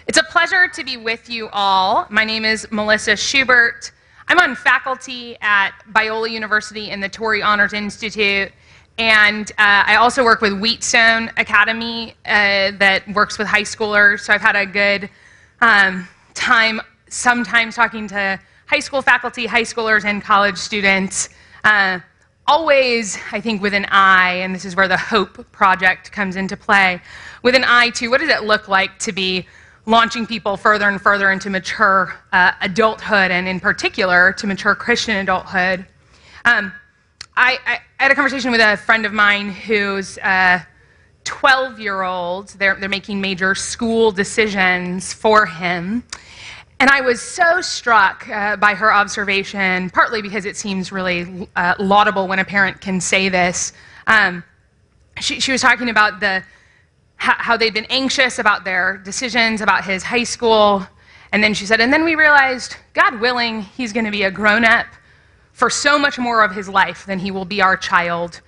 It's a pleasure to be with you all. My name is Melissa Schubert. I'm on faculty at Biola University in the Torrey Honors Institute, and I also work with Wheatstone Academy that works with high schoolers. So I've had a good time sometimes talking to high school faculty, high schoolers, and college students. Always, I think, with an eye, and this is where the HOPE project comes into play, with an eye to what does it look like to be launching people further and further into mature adulthood, and in particular, to mature Christian adulthood. I had a conversation with a friend of mine who's 12-year-old. They're making major school decisions for him. And I was so struck by her observation, partly because it seems really laudable when a parent can say this. She was talking about how they'd been anxious about their decisions about his high school, and then she said, and then we realized, God willing, he's going to be a grown-up for so much more of his life than he will be our child.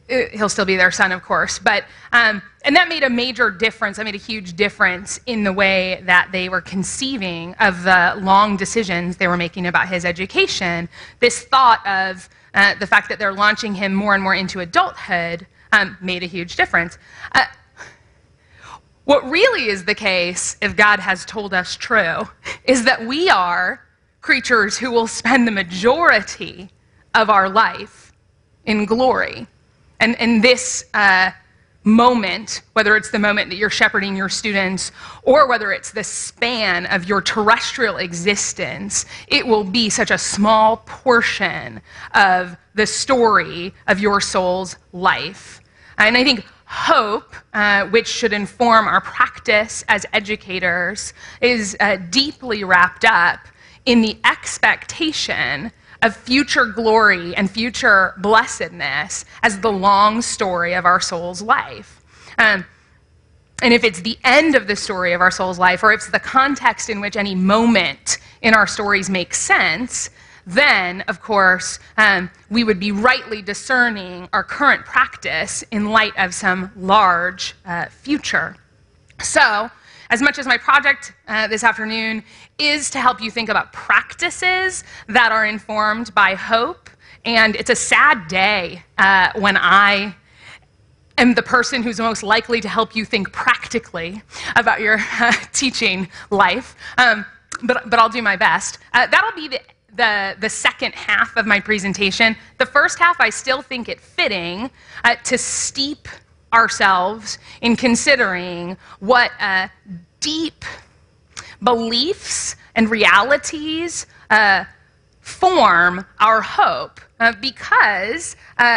He'll still be their son, of course, but and that made a major difference. That made a huge difference in the way that they were conceiving of the long decisions they were making about his education. This thought of the fact that they're launching him more and more into adulthood made a huge difference. What really is the case, if God has told us true, is that we are creatures who will spend the majority of our life in glory. And in this moment, whether it's the moment that you're shepherding your students or whether it's the span of your terrestrial existence, it will be such a small portion of the story of your soul's life. And I think hope, which should inform our practice as educators, is deeply wrapped up in the expectation of future glory and future blessedness as the long story of our soul's life. And if it's the end of the story of our soul's life, or if it's the context in which any moment in our stories makes sense, then, of course, we would be rightly discerning our current practice in light of some large future. So, as much as my project this afternoon is to help you think about practices that are informed by hope, and it's a sad day when I am the person who's most likely to help you think practically about your teaching life, but I'll do my best. That'll be the second half of my presentation. The first half, I still think it fitting to steep ourselves in considering what deep beliefs and realities form our hope, because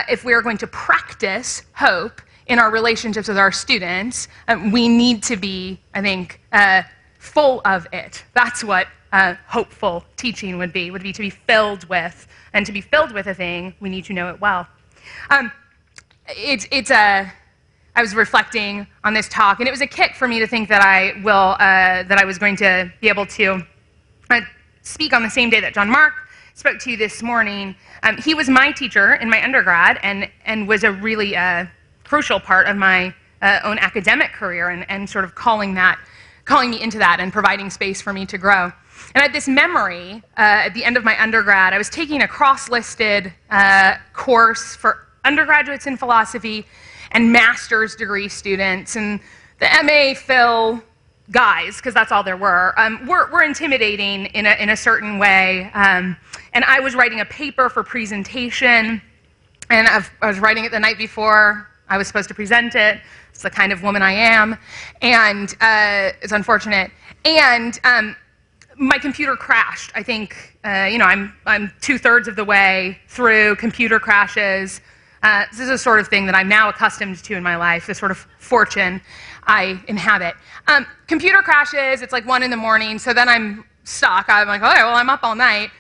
if we are going to practice hope in our relationships with our students, we need to be, I think, full of it. That's what hopeful teaching would be to be filled with. And to be filled with a thing, we need to know it well. I was reflecting on this talk, and it was a kick for me to think that I was going to be able to speak on the same day that John Mark spoke to you this morning. He was my teacher in my undergrad, and was a really crucial part of my own academic career, and sort of calling me into that and providing space for me to grow. And I had this memory at the end of my undergrad. I was taking a cross-listed course for undergraduates in philosophy and master's degree students, and the MA Phil guys, because that's all there were intimidating in a certain way. And I was writing a paper for presentation, and I was writing it the night before I was supposed to present it. It's the kind of woman I am, and it's unfortunate. And my computer crashed. I think I'm 2/3 of the way through computer crashes. This is a sort of thing that I'm now accustomed to in my life, the sort of fortune I inhabit. Computer crashes, it's like 1 in the morning, so then I'm stuck. I'm like, okay, well, I'm up all night.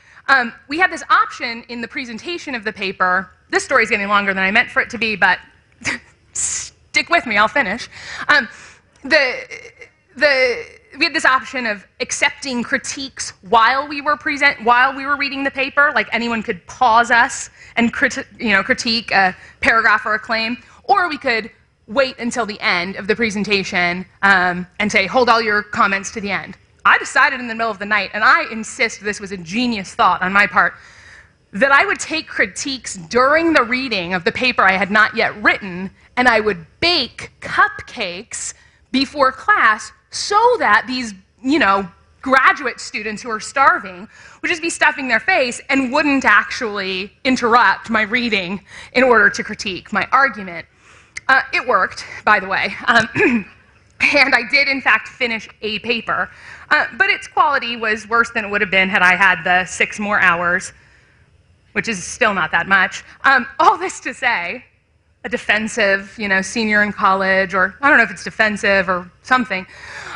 We had this option in the presentation of the paper. This story's getting longer than I meant for it to be, but stick with me, I'll finish. We had this option of accepting critiques while we were reading the paper, like anyone could pause us and critique a paragraph or a claim, or we could wait until the end of the presentation and say, hold all your comments to the end. I decided in the middle of the night, and I insist this was a genius thought on my part, that I would take critiques during the reading of the paper I had not yet written, and I would bake cupcakes before class so that these, graduate students who are starving would just be stuffing their face and wouldn't actually interrupt my reading in order to critique my argument. It worked, by the way. And I did, in fact, finish a paper. But its quality was worse than it would have been had I had the 6 more hours, which is still not that much. All this to say, a defensive, senior in college, or I don't know if it's defensive or something,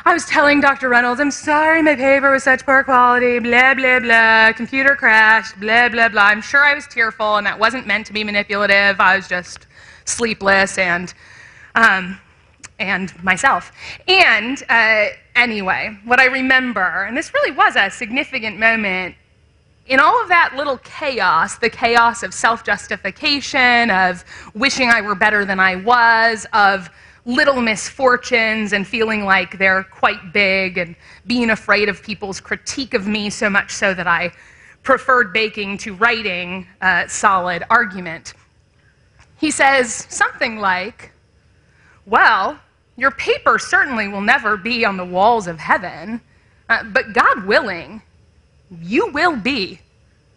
I was telling Dr. Reynolds, I'm sorry my paper was such poor quality, blah, blah, blah, computer crashed, blah, blah, blah. I'm sure I was tearful, and that wasn't meant to be manipulative. I was just sleepless and myself. And anyway, what I remember, and this really was a significant moment, in all of that little chaos, the chaos of self-justification, of wishing I were better than I was, of little misfortunes and feeling like they're quite big and being afraid of people's critique of me, so much so that I preferred baking to writing a solid argument. He says something like, well, your paper certainly will never be on the walls of heaven, but God willing, you will be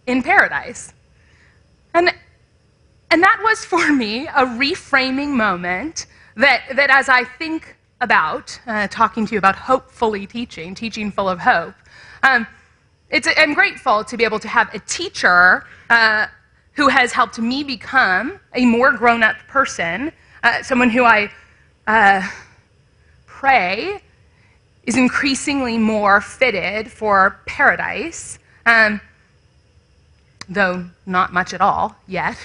in paradise. And that was for me a reframing moment that as I think about talking to you about hopefully teaching full of hope, I'm grateful to be able to have a teacher who has helped me become a more grown-up person, someone who I pray is increasingly more fitted for paradise, though not much at all yet.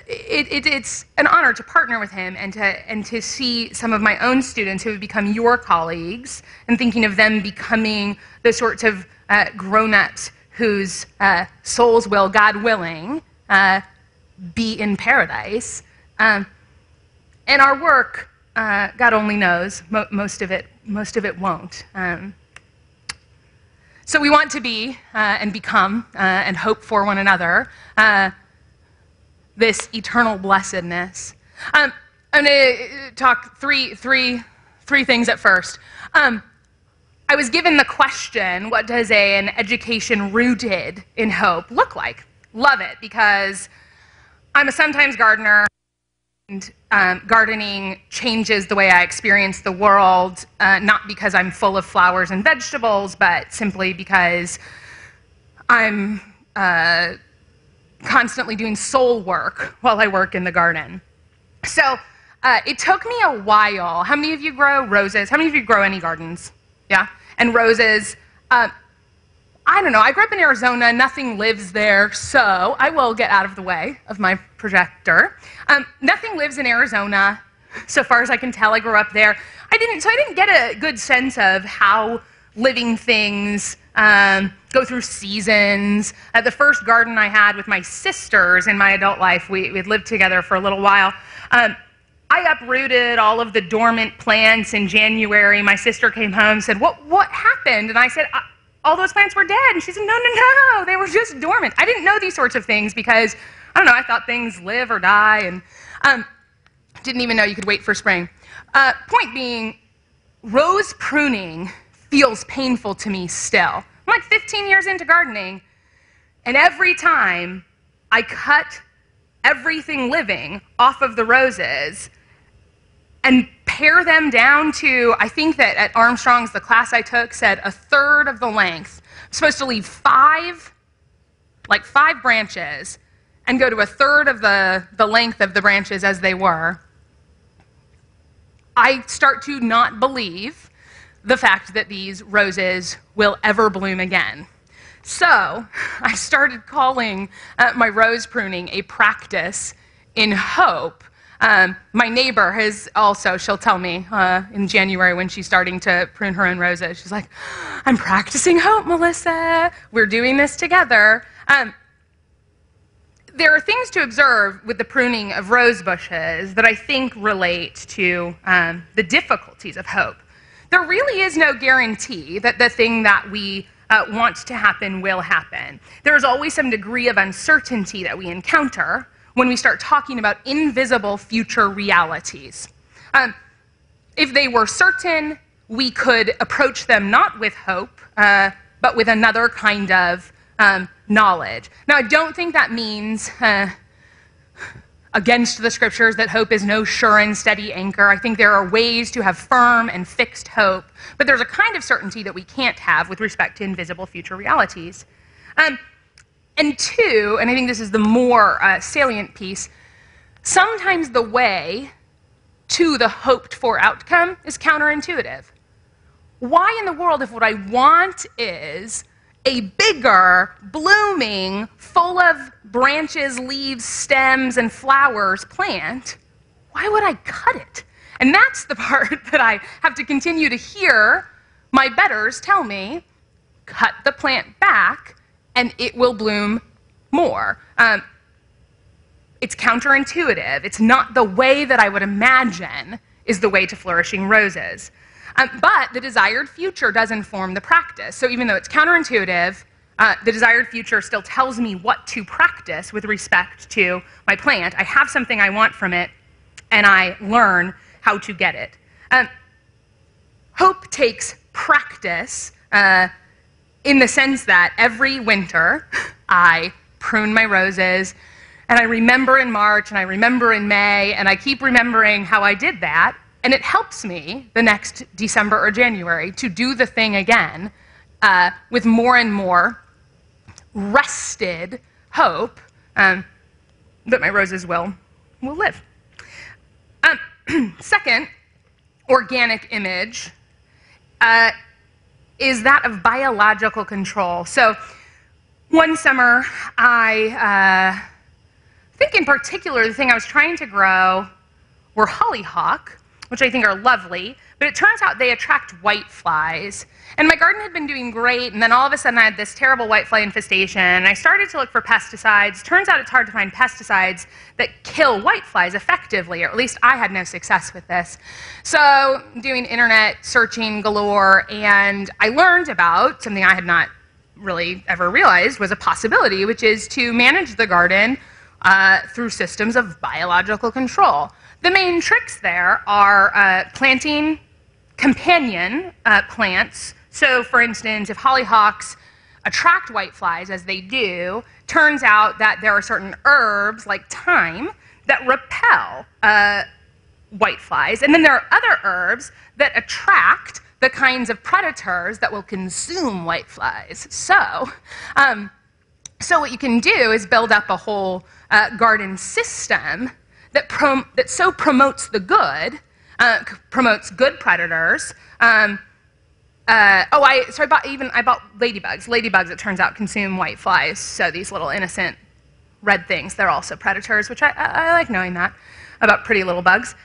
It's an honor to partner with him and to see some of my own students who have become your colleagues, and thinking of them becoming the sorts of grown-ups whose souls will, God willing, be in paradise. And our work, God only knows, most of it won't. So we want to be and become and hope for one another this eternal blessedness. I'm going to talk three things at first. I was given the question, what does an education rooted in hope look like? Love it, because I'm a sometimes gardener, and gardening changes the way I experience the world, not because I'm full of flowers and vegetables, but simply because I'm constantly doing soul work while I work in the garden. So it took me a while. How many of you grow roses? How many of you grow any gardens? Yeah? And roses, I don't know. I grew up in Arizona. Nothing lives there, so I will get out of the way of my projector. Nothing lives in Arizona, so far as I can tell. I grew up there. I didn't get a good sense of how living things go through seasons. The first garden I had with my sisters in my adult life, we'd lived together for a little while. I uprooted all of the dormant plants in January. My sister came home and said, what happened? And I said, all those plants were dead. And she said, no, they were just dormant. I didn't know these sorts of things because, I don't know, I thought things live or die, and didn't even know you could wait for spring. Point being, rose pruning feels painful to me still. I'm like 15 years into gardening, and every time I cut everything living off of the roses and pare them down to, I think that at Armstrong's, the class I took said 1/3 of the length. I'm supposed to leave 5 branches and go to 1/3 of the length of the branches as they were. I start to not believe the fact that these roses will ever bloom again. So I started calling my rose pruning a practice in hope. My neighbor has also, she'll tell me in January when she's starting to prune her own roses, she's like, I'm practicing hope, Melissa. We're doing this together. there are things to observe with the pruning of rose bushes that I think relate to the difficulties of hope. There really is no guarantee that the thing that we want to happen will happen. There is always some degree of uncertainty that we encounter when we start talking about invisible future realities. If they were certain, we could approach them not with hope, but with another kind of knowledge. Now, I don't think that means, against the scriptures, that hope is no sure and steady anchor. I think there are ways to have firm and fixed hope, but there's a kind of certainty that we can't have with respect to invisible future realities. And two, and I think this is the more salient piece, sometimes the way to the hoped-for outcome is counterintuitive. Why in the world, if what I want is a bigger, blooming, full of branches, leaves, stems, and flowers plant, why would I cut it? And that's the part that I have to continue to hear my betters tell me, cut the plant back, and it will bloom more. It's counterintuitive. It's not the way that I would imagine is the way to flourishing roses. But the desired future does inform the practice. So even though it's counterintuitive, the desired future still tells me what to practice with respect to my plant. I have something I want from it, and I learn how to get it. Hope takes practice in the sense that every winter I prune my roses, and I remember in March, and I remember in May, and I keep remembering how I did that. And it helps me the next December or January to do the thing again with more and more rested hope that my roses will live. Second organic image is that of biological control. So one summer, I think in particular the thing I was trying to grow were hollyhock, which I think are lovely, but it turns out they attract whiteflies. And my garden had been doing great, and then all of a sudden I had this terrible whitefly infestation, and I started to look for pesticides. Turns out it's hard to find pesticides that kill whiteflies effectively, or at least I had no success with this. So doing internet searching galore, and I learned about something I had not really ever realized was a possibility, which is to manage the garden through systems of biological control. The main tricks there are planting companion plants. So, for instance, if hollyhocks attract whiteflies, as they do, turns out that there are certain herbs, like thyme, that repel whiteflies. And then there are other herbs that attract the kinds of predators that will consume whiteflies. So what you can do is build up a whole garden system that so promotes the good, promotes good predators. I bought ladybugs. Ladybugs, it turns out, consume whiteflies. So these little innocent red things, they're also predators, which I like knowing that about pretty little bugs.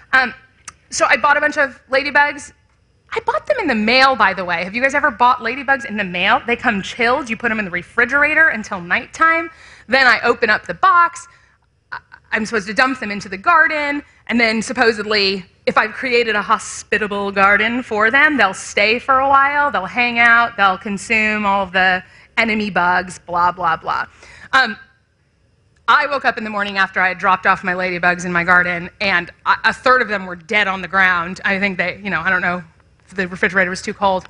So I bought a bunch of ladybugs. I bought them in the mail, by the way. Have you guys ever bought ladybugs in the mail? They come chilled. You put them in the refrigerator until nighttime. Then I open up the box. I'm supposed to dump them into the garden, and then supposedly, if I've created a hospitable garden for them, they'll stay for a while, they'll hang out, they'll consume all of the enemy bugs, blah, blah, blah. I woke up in the morning after I had dropped off my ladybugs in my garden, and a third of them were dead on the ground. I think they, I don't know if the refrigerator was too cold.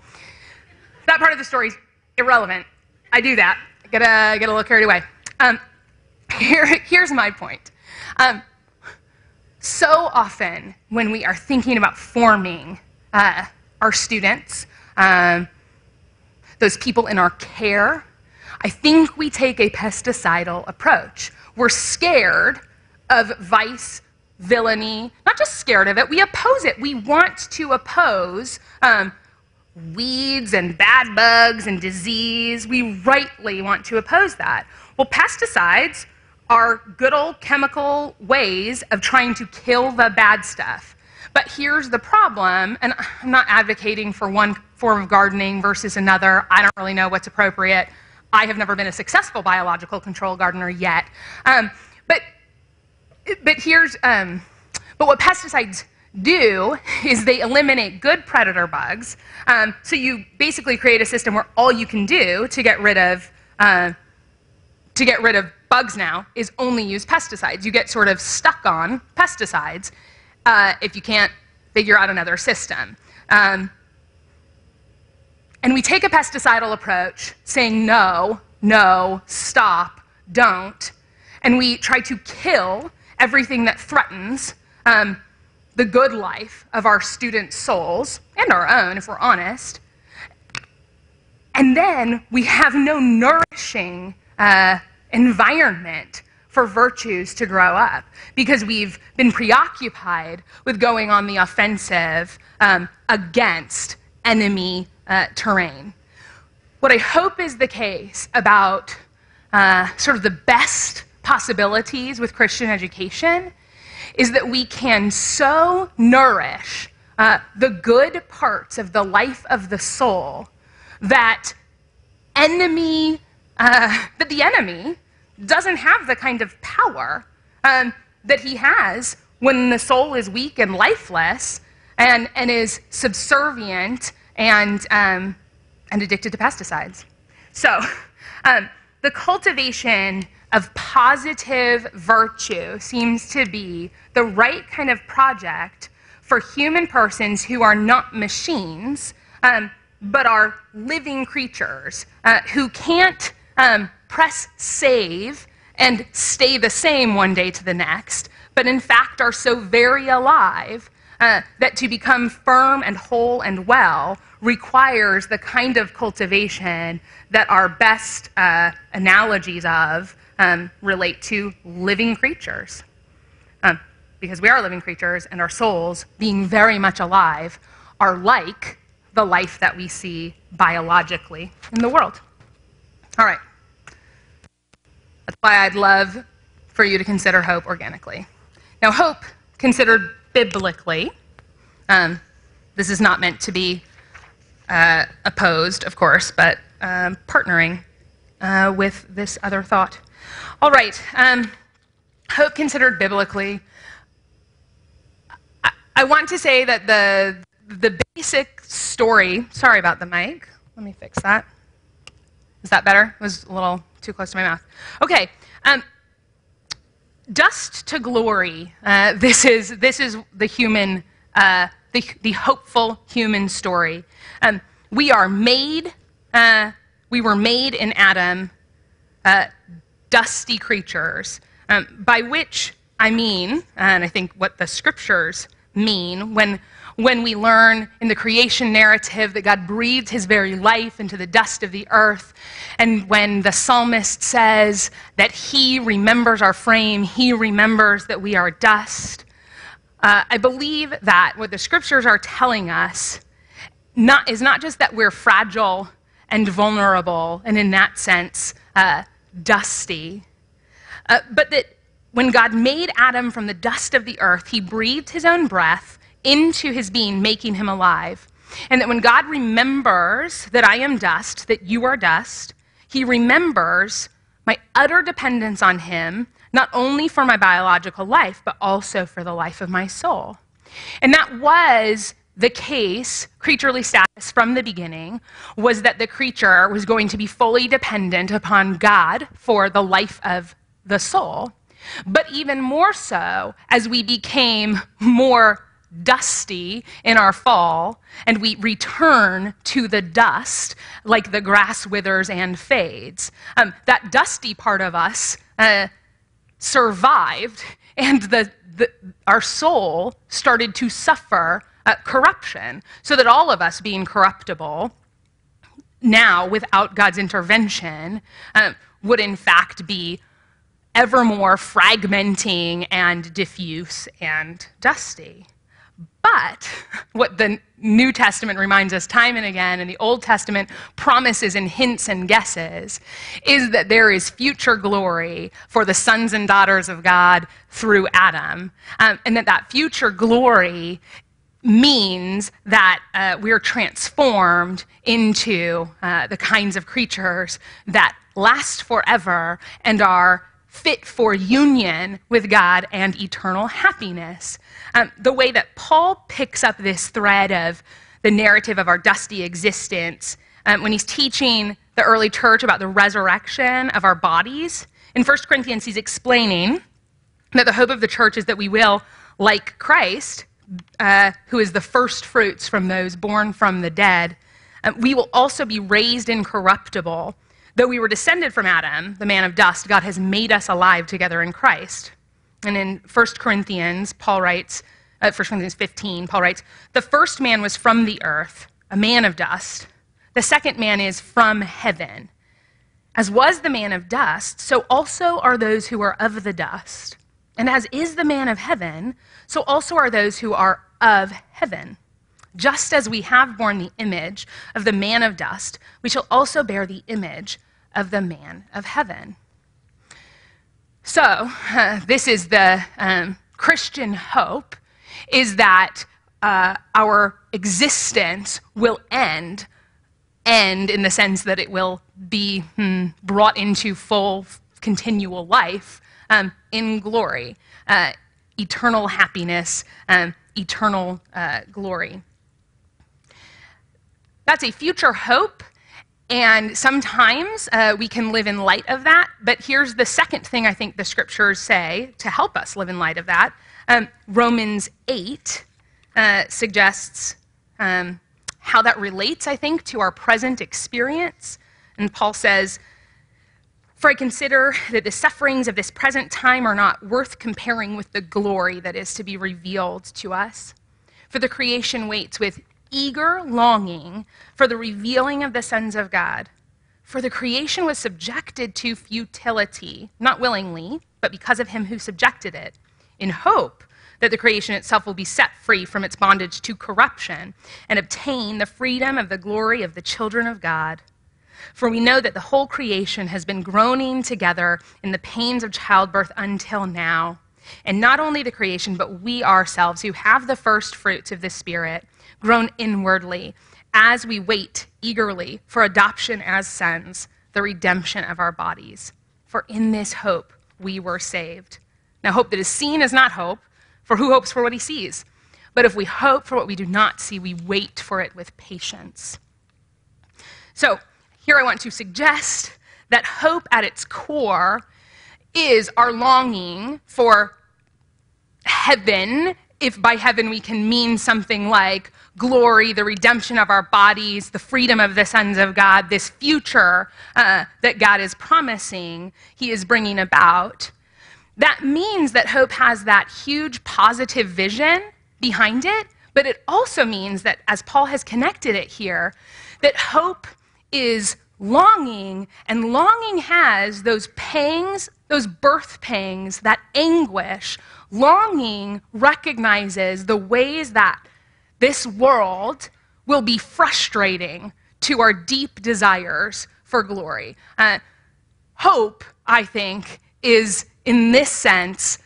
That part of the story's irrelevant. I do that. I get a little carried away. Here's my point. So often when we are thinking about forming our students, those people in our care, I think we take a pesticidal approach. We're scared of vice, villainy, not just scared of it, we oppose it. We want to oppose weeds and bad bugs and disease. We rightly want to oppose that. Well, pesticides are good old chemical ways of trying to kill the bad stuff. But here's the problem, and I'm not advocating for one form of gardening versus another. I don't really know what's appropriate. I have never been a successful biological control gardener yet. But what pesticides do is they eliminate good predator bugs. So you basically create a system where all you can do to get rid of bugs now is only use pesticides. You get sort of stuck on pesticides if you can't figure out another system. And we take a pesticidal approach, saying no, no, stop, don't, and we try to kill everything that threatens the good life of our students' souls, and our own, if we're honest. And then we have no nourishing environment for virtues to grow up, because we've been preoccupied with going on the offensive against enemy terrain. What I hope is the case about sort of the best possibilities with Christian education is that we can so nourish the good parts of the life of the soul that the enemy doesn't have the kind of power that he has when the soul is weak and lifeless and is subservient and addicted to pesticides. So the cultivation of positive virtue seems to be the right kind of project for human persons who are not machines, but are living creatures who can't press save and stay the same one day to the next, but in fact are so very alive that to become firm and whole and well requires the kind of cultivation that our best analogies of relate to living creatures. Because we are living creatures, and our souls, being very much alive, are like the life that we see biologically in the world. All right. That's why I'd love for you to consider hope organically. Now, hope considered biblically, this is not meant to be opposed, of course, but partnering with this other thought. All right, hope considered biblically. I want to say that the basic story, sorry about the mic, let me fix that. Is that better? It was a little too close to my mouth. Okay, dust to glory. This is the human, the hopeful human story. We were made in Adam dusty creatures, by which I mean, and I think what the scriptures mean when we learn in the creation narrative that God breathed his very life into the dust of the earth, and when the psalmist says that he remembers our frame, he remembers that we are dust. I believe that what the scriptures are telling us is not just that we're fragile and vulnerable, and in that sense, dusty, but that when God made Adam from the dust of the earth, he breathed his own breath into his being, making him alive. And that when God remembers that I am dust, that you are dust, he remembers my utter dependence on him, not only for my biological life, but also for the life of my soul. And that was the case, creaturely status from the beginning, was that the creature was going to be fully dependent upon God for the life of the soul. But even more so, as we became more dusty in our fall, and we return to the dust like the grass withers and fades, that dusty part of us survived, and our soul started to suffer corruption, so that all of us, being corruptible, now without God's intervention, would in fact be ever more fragmenting and diffuse and dusty. But what the New Testament reminds us time and again, and the Old Testament promises and hints and guesses, is that there is future glory for the sons and daughters of God through Adam, and that future glory means that we're transformed into the kinds of creatures that last forever and are fit for union with God and eternal happiness. The way that Paul picks up this thread of the narrative of our dusty existence when he's teaching the early church about the resurrection of our bodies. In 1 Corinthians, he's explaining that the hope of the church is that we will, like Christ, who is the first fruits from those born from the dead, we will also be raised incorruptible. Though we were descended from Adam, the man of dust, God has made us alive together in Christ. And in 1 Corinthians, Paul writes, 1 Corinthians 15, Paul writes, the first man was from the earth, a man of dust. The second man is from heaven. As was the man of dust, so also are those who are of the dust. And as is the man of heaven, so also are those who are of heaven. Just as we have borne the image of the man of dust, we shall also bear the image of the man of heaven. So, this is the Christian hope, is that our existence will end in the sense that it will be brought into full, continual life in glory, eternal happiness, eternal glory. That's a future hope, and sometimes we can live in light of that, but here's the second thing I think the scriptures say to help us live in light of that. Romans 8 suggests how that relates, I think, to our present experience. And Paul says, for I consider that the sufferings of this present time are not worth comparing with the glory that is to be revealed to us. For the creation waits with eager longing for the revealing of the sons of God. For the creation was subjected to futility, not willingly, but because of him who subjected it, in hope that the creation itself will be set free from its bondage to corruption and obtain the freedom of the glory of the children of God. For we know that the whole creation has been groaning together in the pains of childbirth until now. And not only the creation, but we ourselves, who have the first fruits of the Spirit, groan inwardly as we wait eagerly for adoption as sons, the redemption of our bodies. For in this hope we were saved. Now, hope that is seen is not hope, for who hopes for what he sees? But if we hope for what we do not see, we wait for it with patience. So, here I want to suggest that hope at its core is our longing for heaven, if by heaven we can mean something like glory, the redemption of our bodies, the freedom of the sons of God, this future that God is promising, he is bringing about. That means that hope has that huge positive vision behind it, but it also means that, as Paul has connected it here, that hope is longing, and longing has those pangs, those birth pangs, that anguish. Longing recognizes the ways that this world will be frustrating to our deep desires for glory. Hope, I think, is, in this sense,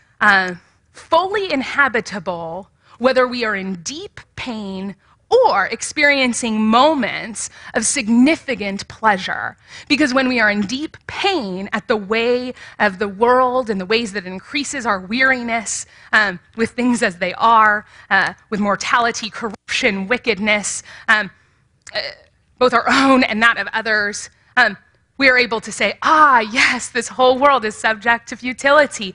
fully inhabitable, whether we are in deep pain or experiencing moments of significant pleasure. Because when we are in deep pain at the way of the world and the ways that it increases our weariness with things as they are, with mortality, corruption, wickedness, both our own and that of others, we are able to say, yes, this whole world is subject to futility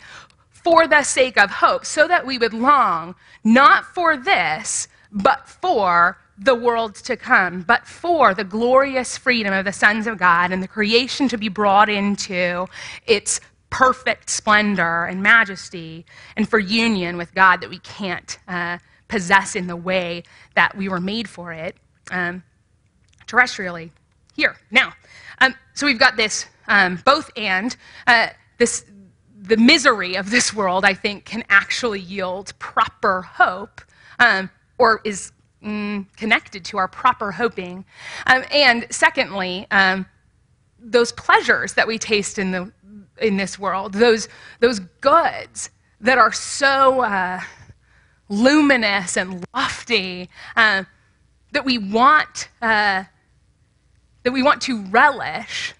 for the sake of hope, so that we would long not for this, but for the world to come, but for the glorious freedom of the sons of God and the creation to be brought into its perfect splendor and majesty, and for union with God that we can't possess in the way that we were made for it terrestrially here. Now, so we've got this both and. The misery of this world, I think, can actually yield proper hope, or is connected to our proper hoping. And secondly, those pleasures that we taste in this world, those goods that are so luminous and lofty, that we want to relish,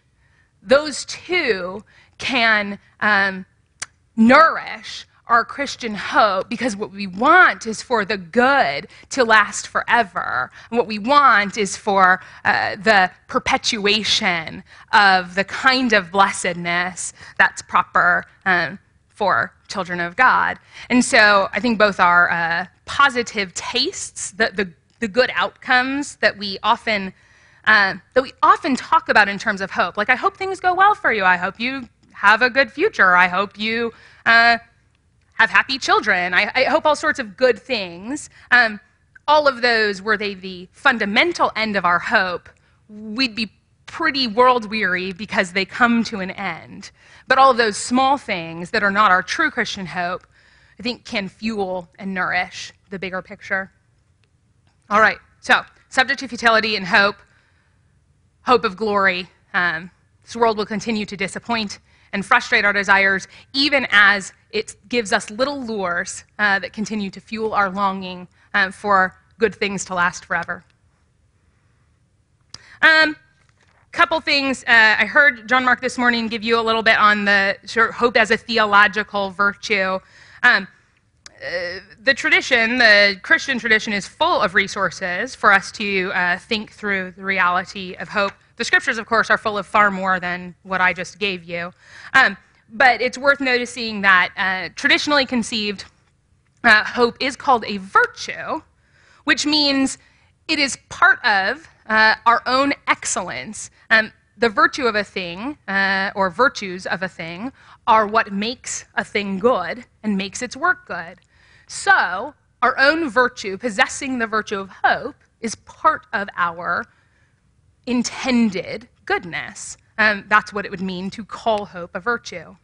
those two can nourish our Christian hope, because what we want is for the good to last forever. And what we want is for the perpetuation of the kind of blessedness that's proper for children of God. And so I think both our positive tastes, the good outcomes that we often talk about in terms of hope. Like, I hope things go well for you. I hope you have a good future. I hope you have happy children. I hope all sorts of good things. All of those, were they the fundamental end of our hope, we'd be pretty world-weary because they come to an end. But all of those small things that are not our true Christian hope, I think, can fuel and nourish the bigger picture. All right, so subject to futility and hope of glory. This world will continue to disappoint and frustrate our desires, even as it gives us little lures that continue to fuel our longing for good things to last forever. Couple things. I heard John Mark this morning give you a little bit on the hope as a theological virtue. The Christian tradition, is full of resources for us to think through the reality of hope. The scriptures, of course, are full of far more than what I just gave you. But it's worth noticing that traditionally conceived hope is called a virtue, which means it is part of our own excellence. The virtue of a thing, or virtues of a thing, are what makes a thing good and makes its work good. So, our own virtue, possessing the virtue of hope, is part of our intended goodness. That's what it would mean to call hope a virtue.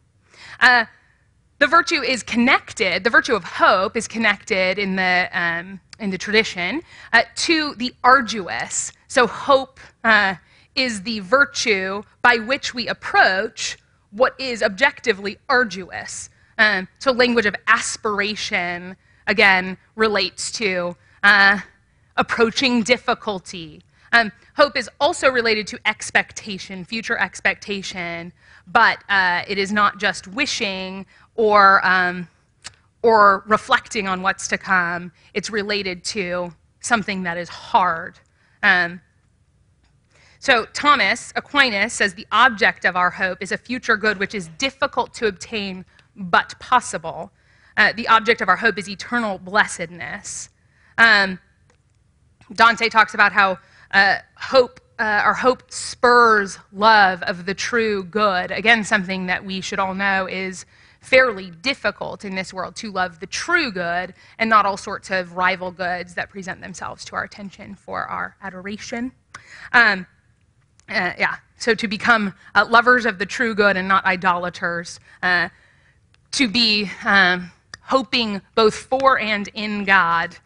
The virtue is connected, the virtue of hope is connected in the tradition to the arduous. So hope is the virtue by which we approach what is objectively arduous. So language of aspiration, again, relates to approaching difficulty. Hope is also related to expectation, future expectation, but it is not just wishing or reflecting on what's to come. It's related to something that is hard. So Thomas Aquinas says the object of our hope is a future good which is difficult to obtain but possible. The object of our hope is eternal blessedness. Dante talks about how our hope spurs love of the true good. Again, something that we should all know is fairly difficult in this world, to love the true good and not all sorts of rival goods that present themselves to our attention for our adoration. So to become lovers of the true good and not idolaters, to be hoping both for and in God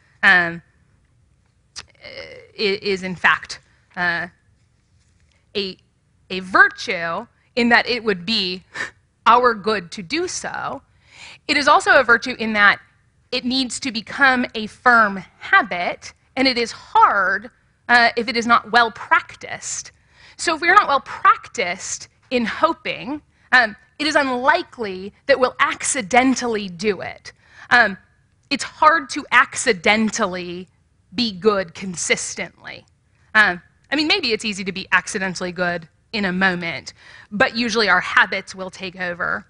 is in fact a virtue, in that it would be our good to do so. It is also a virtue in that it needs to become a firm habit, and it is hard if it is not well practiced. So if we are not well practiced in hoping, it is unlikely that we'll accidentally do it. It's hard to accidentally be good consistently. Maybe it's easy to be accidentally good in a moment, but usually our habits will take over.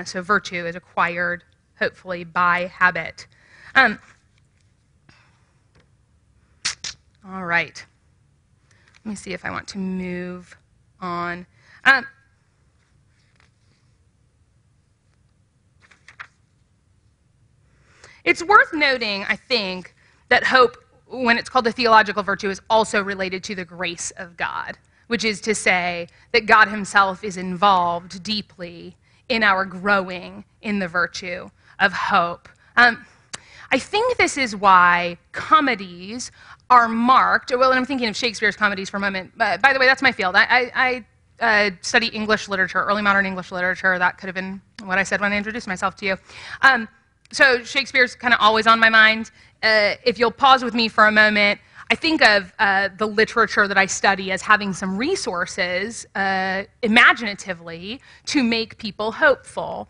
So virtue is acquired, hopefully, by habit. All right. Let me see if I want to move on. It's worth noting, I think, that hope, when it's called a theological virtue, is also related to the grace of God, which is to say that God himself is involved deeply in our growing in the virtue of hope. I think this is why comedies are marked, well, and I'm thinking of Shakespeare's comedies for a moment. By the way, that's my field. I study English literature, early modern English literature. That could have been what I said when I introduced myself to you. So Shakespeare's kind of always on my mind. If you'll pause with me for a moment, I think of the literature that I study as having some resources, imaginatively, to make people hopeful.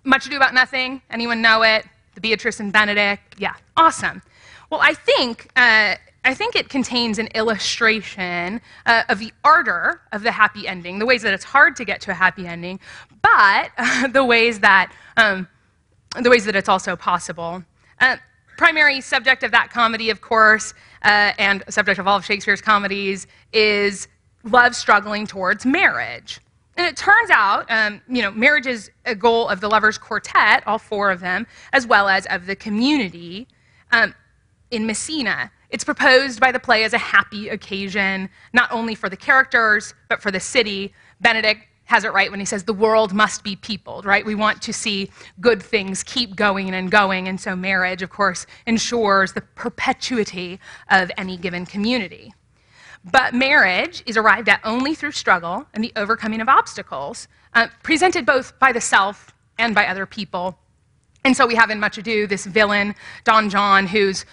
Much Ado About Nothing, anyone know it? The Beatrice and Benedict, yeah, awesome. Well, I think it contains an illustration of the ardor of the happy ending, the ways that it's hard to get to a happy ending, but the ways that it's also possible. Primary subject of that comedy, of course, and subject of all of Shakespeare's comedies, is love struggling towards marriage. And it turns out, marriage is a goal of the lovers' quartet, all four of them, as well as of the community in Messina. It's proposed by the play as a happy occasion, not only for the characters, but for the city. Benedict has it right when he says the world must be peopled, right? We want to see good things keep going, and so marriage, of course, ensures the perpetuity of any given community. But marriage is arrived at only through struggle and the overcoming of obstacles, presented both by the self and by other people. And so we have in Much Ado this villain, Don John, who's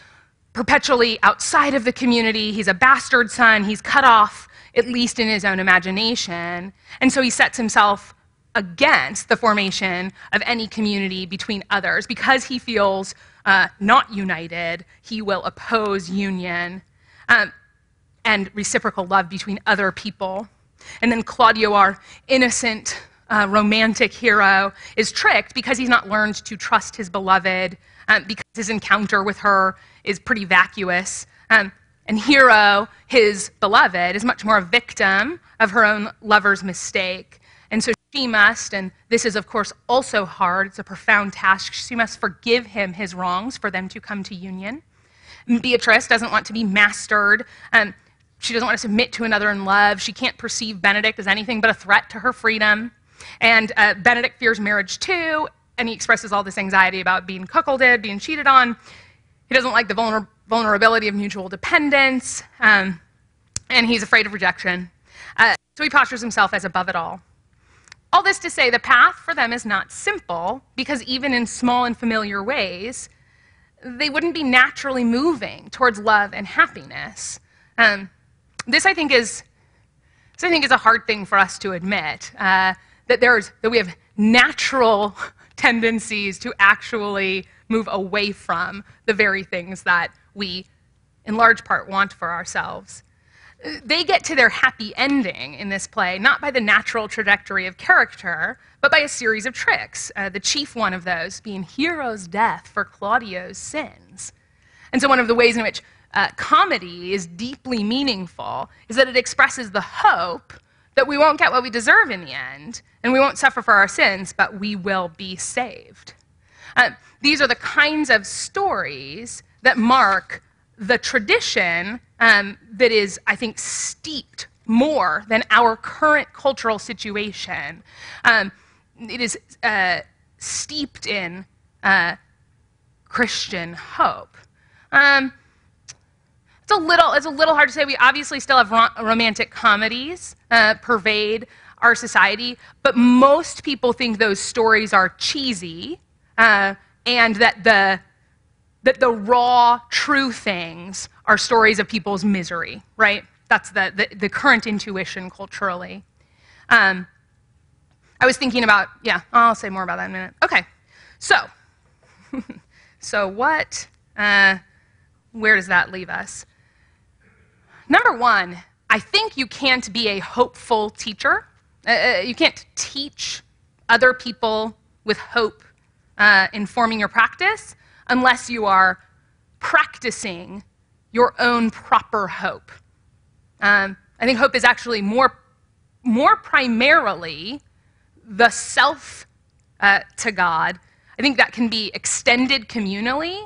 perpetually outside of the community. He's a bastard son. He's cut off, at least in his own imagination. And so he sets himself against the formation of any community between others. Because he feels not united, he will oppose union and reciprocal love between other people. And then Claudio, our innocent, romantic hero, is tricked because he's not learned to trust his beloved, because his encounter with her is pretty vacuous. And Hero, his beloved, is much more a victim of her own lover's mistake. And so she must, and this is of course also hard, it's a profound task, she must forgive him his wrongs for them to come to union. And Beatrice doesn't want to be mastered. She doesn't want to submit to another in love. She can't perceive Benedict as anything but a threat to her freedom. And Benedict fears marriage too, and he expresses all this anxiety about being cuckolded, being cheated on. He doesn't like the vulnerability of mutual dependence, and he's afraid of rejection. So he postures himself as above it all. All this to say, the path for them is not simple, because even in small and familiar ways, they wouldn't be naturally moving towards love and happiness. This, I think, is a hard thing for us to admit, that we have natural tendencies to actually move away from the very things that we, in large part, want for ourselves. They get to their happy ending in this play, not by the natural trajectory of character, but by a series of tricks, the chief one of those being Hero's death for Claudio's sins. And so one of the ways in which comedy is deeply meaningful is that it expresses the hope that we won't get what we deserve in the end, and we won't suffer for our sins, but we will be saved. These are the kinds of stories that mark the tradition that is, I think, steeped more than our current cultural situation. It is steeped in Christian hope. It's a little hard to say. We obviously still have romantic comedies pervade our society, but most people think those stories are cheesy, and that the raw, true things are stories of people's misery, right? That's the current intuition culturally. I was thinking about, yeah, I'll say more about that in a minute. Okay, so what, where does that leave us? Number one, I think you can't be a hopeful teacher. You can't teach other people with hope informing your practice unless you are practicing your own proper hope. I think hope is actually more primarily the self to God. I think that can be extended communally,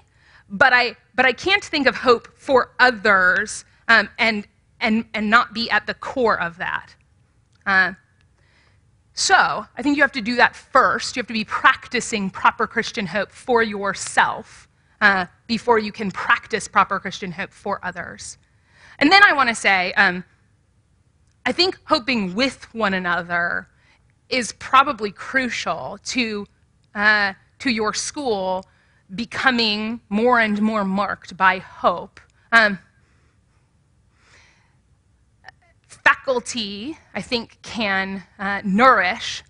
but I can't think of hope for others and not be at the core of that. So I think you have to do that first. You have to be practicing proper Christian hope for yourself before you can practice proper Christian hope for others. And then I want to say, I think hoping with one another is probably crucial to to your school becoming more and more marked by hope. Faculty, I think, can nourish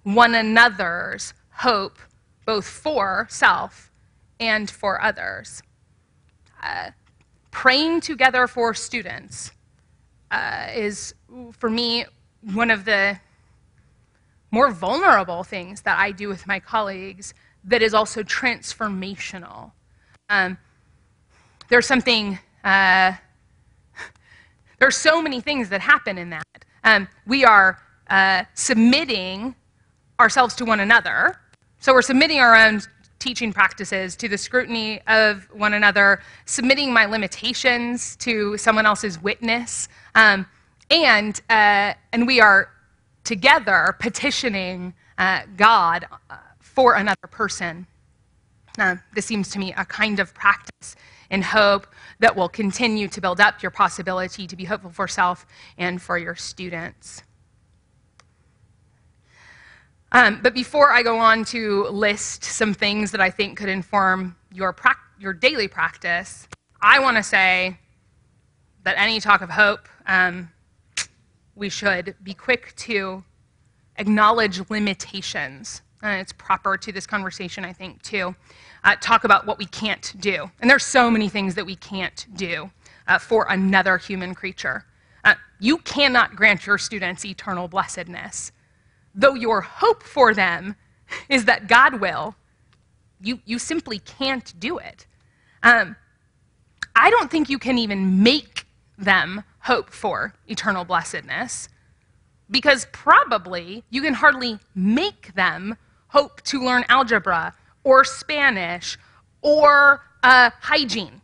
one another's hope, both for self and for others. Praying together for students is, for me, one of the more vulnerable things that I do with my colleagues that is also transformational. There's something, there's so many things that happen in that. We are submitting ourselves to one another. So we're submitting our own teaching practices to the scrutiny of one another, submitting my limitations to someone else's witness, and we are together petitioning God for another person. This seems to me a kind of practice in hope that will continue to build up your possibility to be hopeful for self and for your students. But before I go on to list some things that I think could inform your daily practice, I want to say that any talk of hope, we should be quick to acknowledge limitations. It's proper to this conversation, I think, to talk about what we can't do. And there's so many things that we can't do for another human creature. You cannot grant your students eternal blessedness. Though your hope for them is that God will, you simply can't do it. I don't think you can even make them hope for eternal blessedness, because probably you can hardly make them hope to learn algebra or Spanish or hygiene.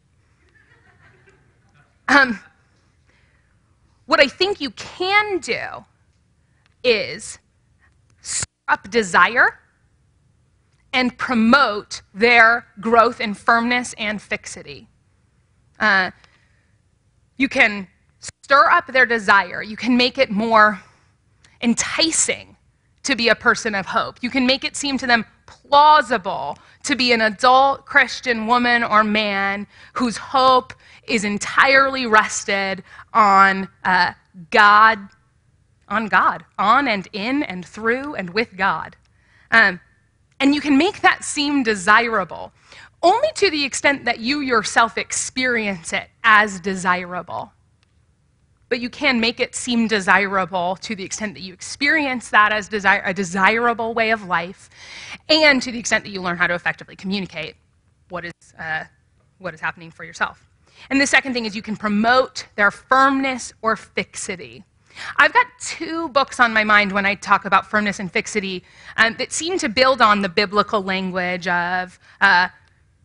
What I think you can do is stir up desire and promote their growth in firmness and fixity. You can stir up their desire. You can make it more enticing to be a person of hope. You can make it seem to them plausible to be an adult Christian woman or man whose hope is entirely rested on God, on and in and through and with God. And you can make that seem desirable only to the extent that you yourself experience it as desirable. But you can make it seem desirable to the extent that you experience that as a desirable way of life, and to the extent that you learn how to effectively communicate what is happening for yourself. And the second thing is you can promote their firmness or fixity. I've got two books on my mind when I talk about firmness and fixity that seem to build on the biblical language of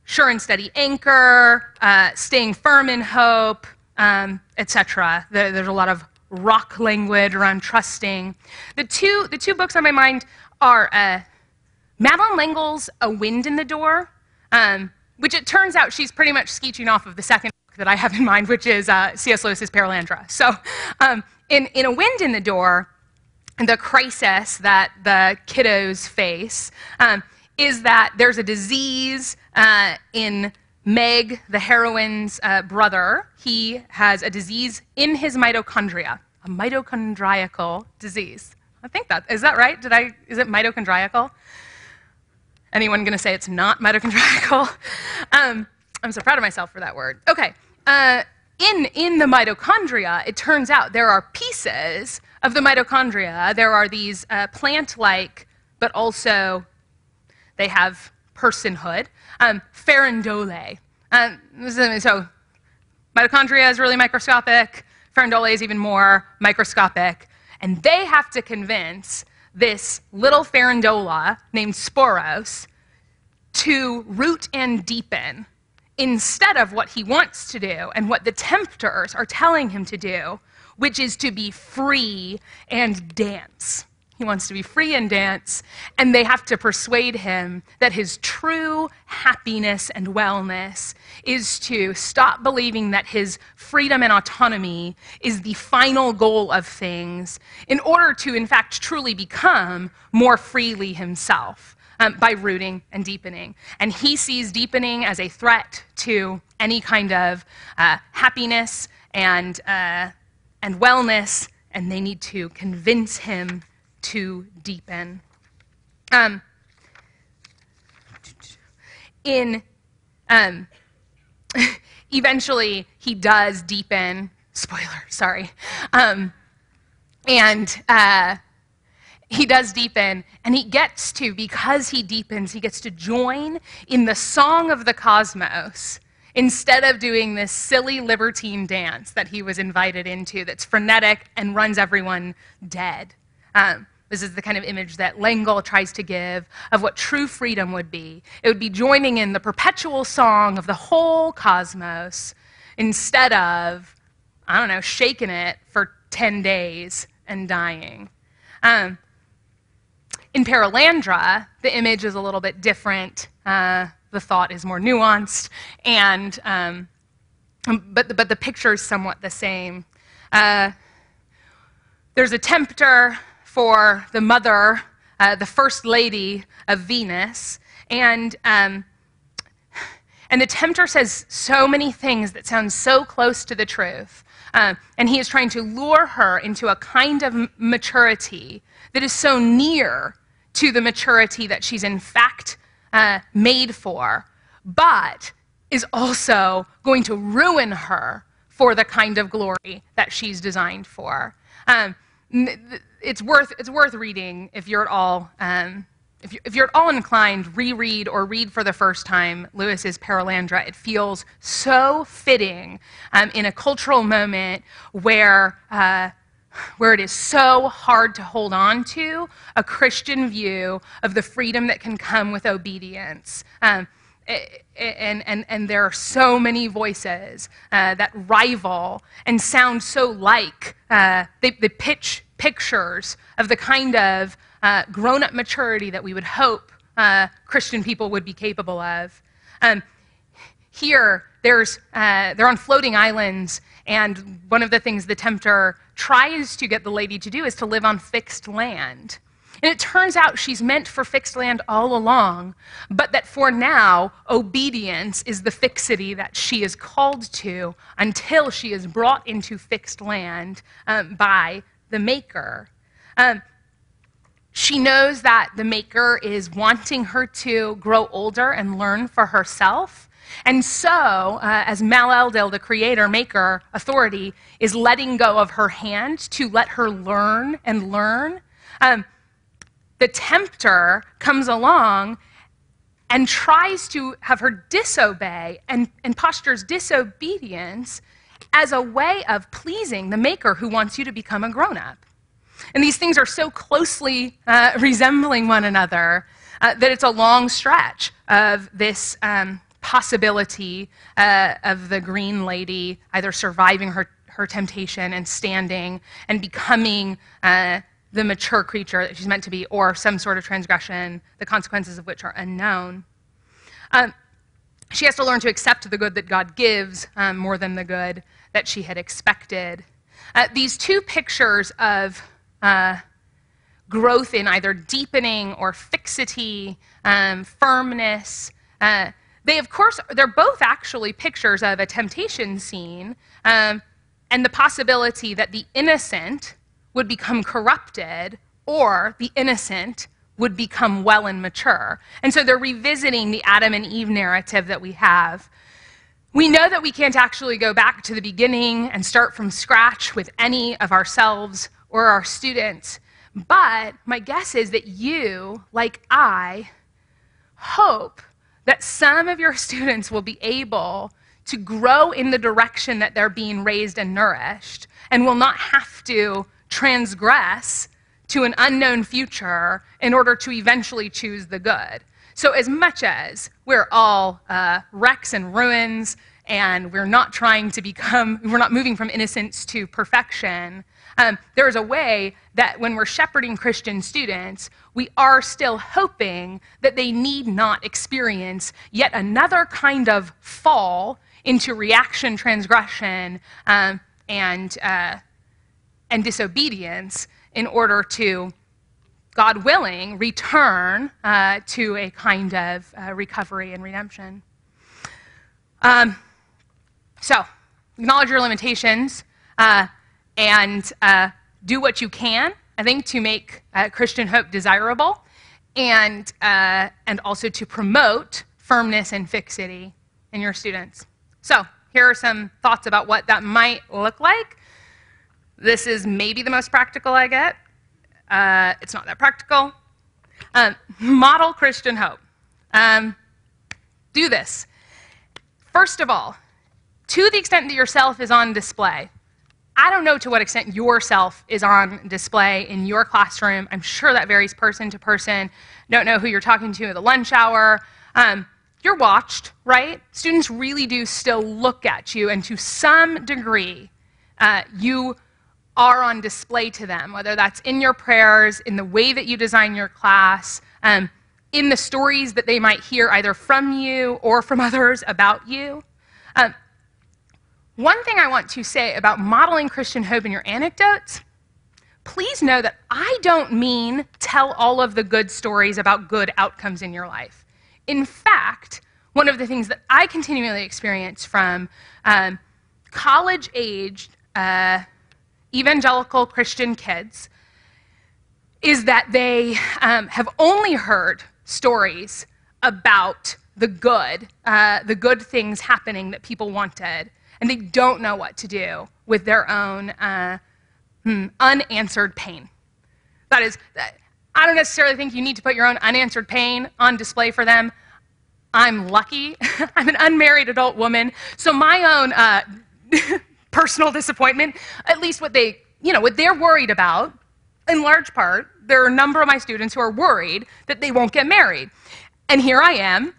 sure and steady anchor, staying firm in hope, etc. There's a lot of rock language around trusting. The two books on my mind are Madeline L'Engle's A Wind in the Door, which it turns out she's pretty much skeeching off of the second book that I have in mind, which is C.S. Lewis's Perelandra. So in A Wind in the Door, the crisis that the kiddos face is that there's a disease in Meg, the heroine's brother. He has a disease in his mitochondria, a mitochondriacal disease. I think is that right? Is it mitochondriacal? Anyone going to say it's not mitochondriacal? I'm so proud of myself for that word. Okay. In the mitochondria, it turns out there are pieces of the mitochondria. There are these plant-like, but also they have personhood, farandole. So mitochondria is really microscopic, farandole is even more microscopic, and they have to convince this little farandola named Sporos to root and deepen instead of what he wants to do and what the tempters are telling him to do, which is to be free and dance. He wants to be free and dance, and they have to persuade him that his true happiness and wellness is to stop believing that his freedom and autonomy is the final goal of things in order to, in fact, truly become more freely himself. by rooting and deepening. And he sees deepening as a threat to any kind of happiness and wellness, and they need to convince him to deepen. Eventually, he does deepen. Spoiler, sorry. He does deepen, and because he deepens, he gets to join in the song of the cosmos instead of doing this silly libertine dance that he was invited into that's frenetic and runs everyone dead. This is the kind of image that L'Engle tries to give of what true freedom would be. It would be joining in the perpetual song of the whole cosmos instead of, shaking it for 10 days and dying. In Paralandra, the image is a little bit different. The thought is more nuanced, but the picture is somewhat the same. There's a tempter for the mother, the first lady of Venus, and the tempter says so many things that sound so close to the truth, and he is trying to lure her into a kind of maturity that is so near to the maturity that she's in fact made for, but is also going to ruin her for the kind of glory that she's designed for. It's worth reading if you're at all if you're at all inclined, reread or read for the first time Lewis's Paralandra. It feels so fitting in a cultural moment where it is so hard to hold on to a Christian view of the freedom that can come with obedience. And there are so many voices that rival and sound so like. They pitch pictures of the kind of grown-up maturity that we would hope Christian people would be capable of. Here, they're on floating islands, and one of the things the tempter tries to get the lady to do is to live on fixed land. And it turns out she's meant for fixed land all along, but that for now, obedience is the fixity that she is called to until she is brought into fixed land by the Maker. She knows that the Maker is wanting her to grow older and learn for herself. And so, as Mal-Eldil, the creator, maker, authority, is letting go of her hand to let her learn and learn, the tempter comes along and tries to have her disobey and postures disobedience as a way of pleasing the Maker who wants you to become a grown-up. And these things are so closely resembling one another that it's a long stretch of this possibility of the green lady either surviving her temptation and standing and becoming the mature creature that she's meant to be, or some sort of transgression, the consequences of which are unknown. She has to learn to accept the good that God gives more than the good that she had expected. These two pictures of growth in either deepening or fixity, firmness, they're both actually pictures of a temptation scene and the possibility that the innocent would become corrupted or the innocent would become well and mature. And so they're revisiting the Adam and Eve narrative that we have. We know that we can't actually go back to the beginning and start from scratch with any of ourselves or our students, but my guess is that you, like I, hope that some of your students will be able to grow in the direction that they're being raised and nourished and will not have to transgress to an unknown future in order to eventually choose the good. So as much as we're all wrecks and ruins and we're not moving from innocence to perfection, there is a way that when we're shepherding Christian students, we are still hoping that they need not experience yet another kind of fall into reaction, transgression, and disobedience in order to God willing, return to a kind of recovery and redemption. So, acknowledge your limitations and do what you can, I think, to make Christian hope desirable and also to promote firmness and fixity in your students. So, here are some thoughts about what that might look like. This is maybe the most practical I get. It's not that practical. Model Christian hope. Do this. First of all, to the extent that yourself is on display, I don't know to what extent yourself is on display in your classroom. I'm sure that varies person to person. Don't know who you're talking to at the lunch hour. You're watched, right? Students really do still look at you, and to some degree, you are on display to them, whether that's in your prayers, in the way that you design your class, in the stories that they might hear either from you or from others about you. One thing I want to say about modeling Christian hope in your anecdotes, please know that I don't mean tell all of the good stories about good outcomes in your life. In fact, one of the things that I continually experience from college-aged evangelical Christian kids is that they have only heard stories about the good things happening that people wanted, and they don't know what to do with their own unanswered pain. That is, I don't necessarily think you need to put your own unanswered pain on display for them. I'm lucky. I'm an unmarried adult woman, so my own personal disappointment, at least what they're worried about, in large part, there are a number of my students who are worried that they won't get married. And here I am,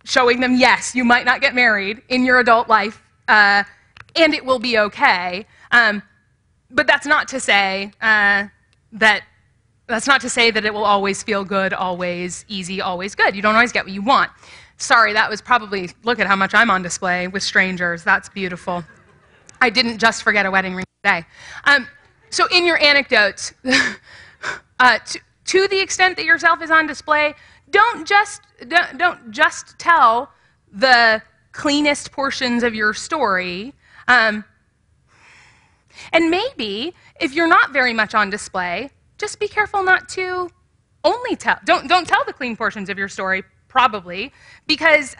showing them, yes, you might not get married in your adult life, and it will be okay. But that's not to say that it will always feel good, always easy, always good. You don't always get what you want. Sorry, that was probably, look at how much I'm on display with strangers. That's beautiful. I didn't just forget a wedding ring today. So in your anecdotes, to the extent that yourself is on display, don't just tell the cleanest portions of your story. And maybe, if you're not very much on display, just be careful not to only tell. Don't tell the clean portions of your story, probably, because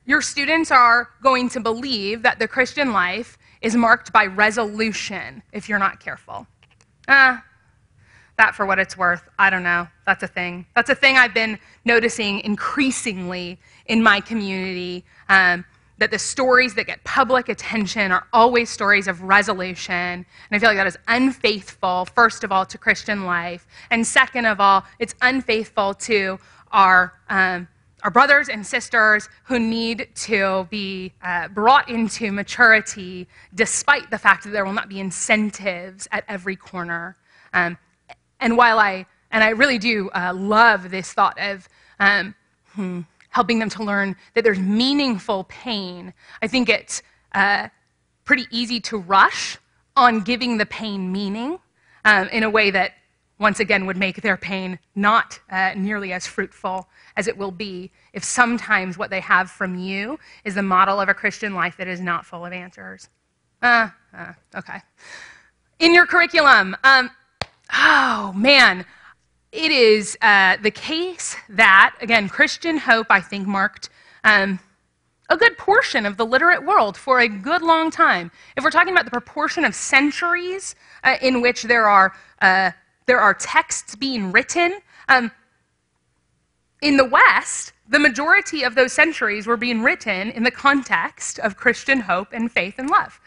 your students are going to believe that the Christian life is marked by resolution if you're not careful. That, for what it's worth, I don't know. That's a thing. That's a thing I've been noticing increasingly in my community, that the stories that get public attention are always stories of resolution. And I feel like that is unfaithful, first of all, to Christian life. And second of all, it's unfaithful to our brothers and sisters who need to be brought into maturity despite the fact that there will not be incentives at every corner. And while I really do love this thought of helping them to learn that there's meaningful pain, I think it's pretty easy to rush on giving the pain meaning in a way that, once again, would make their pain not nearly as fruitful as it will be if sometimes what they have from you is the model of a Christian life that is not full of answers. Okay. In your curriculum, oh man, it is the case that, again, Christian hope, I think, marked a good portion of the literate world for a good long time. If we're talking about the proportion of centuries in which there are texts being written, in the West, the majority of those centuries were being written in the context of Christian hope and faith and love.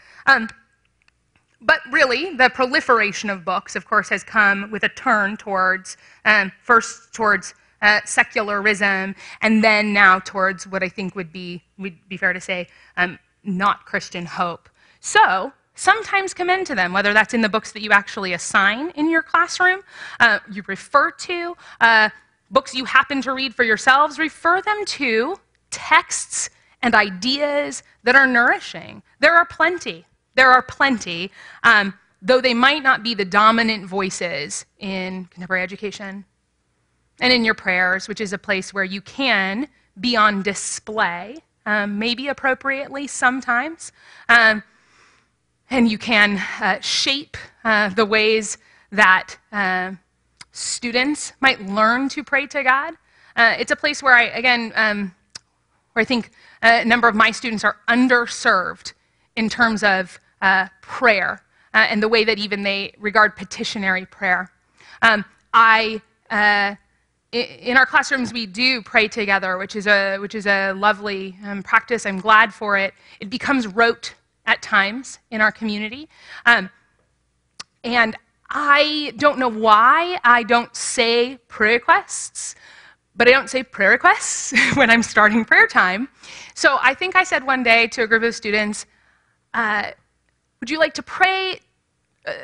But really, the proliferation of books, of course, has come with a turn towards, first towards secularism, and then now towards what I think would be fair to say, not Christian hope. So, sometimes commend to them, whether that's in the books that you actually assign in your classroom, you refer to, books you happen to read for yourselves, refer them to texts and ideas that are nourishing. There are plenty, though they might not be the dominant voices in contemporary education. and in your prayers, which is a place where you can be on display, maybe appropriately sometimes, and you can shape the ways that students might learn to pray to God. It's a place where where I think a number of my students are underserved in terms of prayer and the way that even they regard petitionary prayer. In our classrooms, we do pray together, which is a lovely practice. I'm glad for it. It becomes rote at times in our community, and I don't know why I don't say prayer requests, but I don't say prayer requests when I'm starting prayer time. So I think I said one day to a group of students, "Would you like to pray?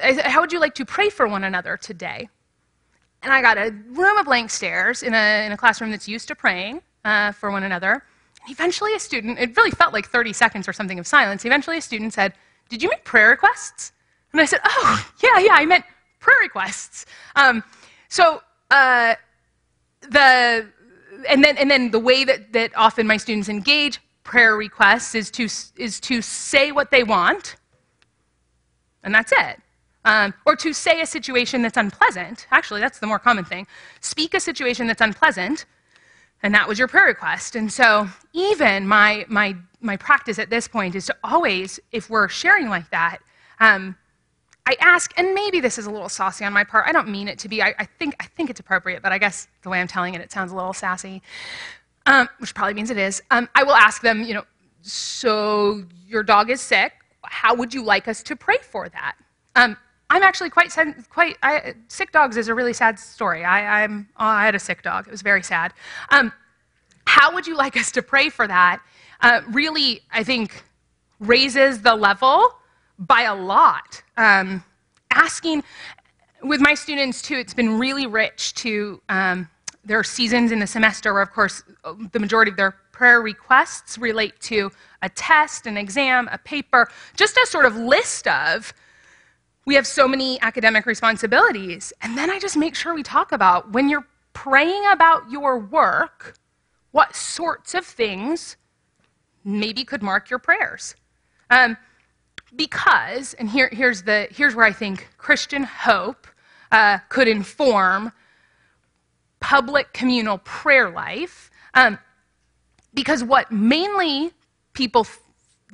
How would you like to pray for one another today?" And I got a room of blank stares in a classroom that's used to praying for one another. And eventually a student, it really felt like 30 seconds or something of silence, eventually a student said, "Did you mean prayer requests?" And I said, "Oh, yeah, I meant prayer requests." And then the way that often my students engage prayer requests is to say what they want, and that's it. Or to say a situation that's unpleasant. Actually, that's the more common thing. Speak a situation that's unpleasant, and that was your prayer request. And so even my practice at this point is to always, if we're sharing like that, I ask, and maybe this is a little saucy on my part. I don't mean it to be. I think it's appropriate, but I guess the way I'm telling it, it sounds a little sassy, which probably means it is. I will ask them, so your dog is sick. How would you like us to pray for that? I'm actually sick dogs is a really sad story. I had a sick dog. It was very sad. How would you like us to pray for that? Really, I think, raises the level by a lot. Asking, with my students too, it's been really rich to, there are seasons in the semester where, of course, the majority of their prayer requests relate to a test, an exam, a paper, just a sort of list of, we have so many academic responsibilities. And then I just make sure we talk about, when you're praying about your work, what sorts of things maybe could mark your prayers. Because, and here's where I think Christian hope could inform public communal prayer life, because what mainly people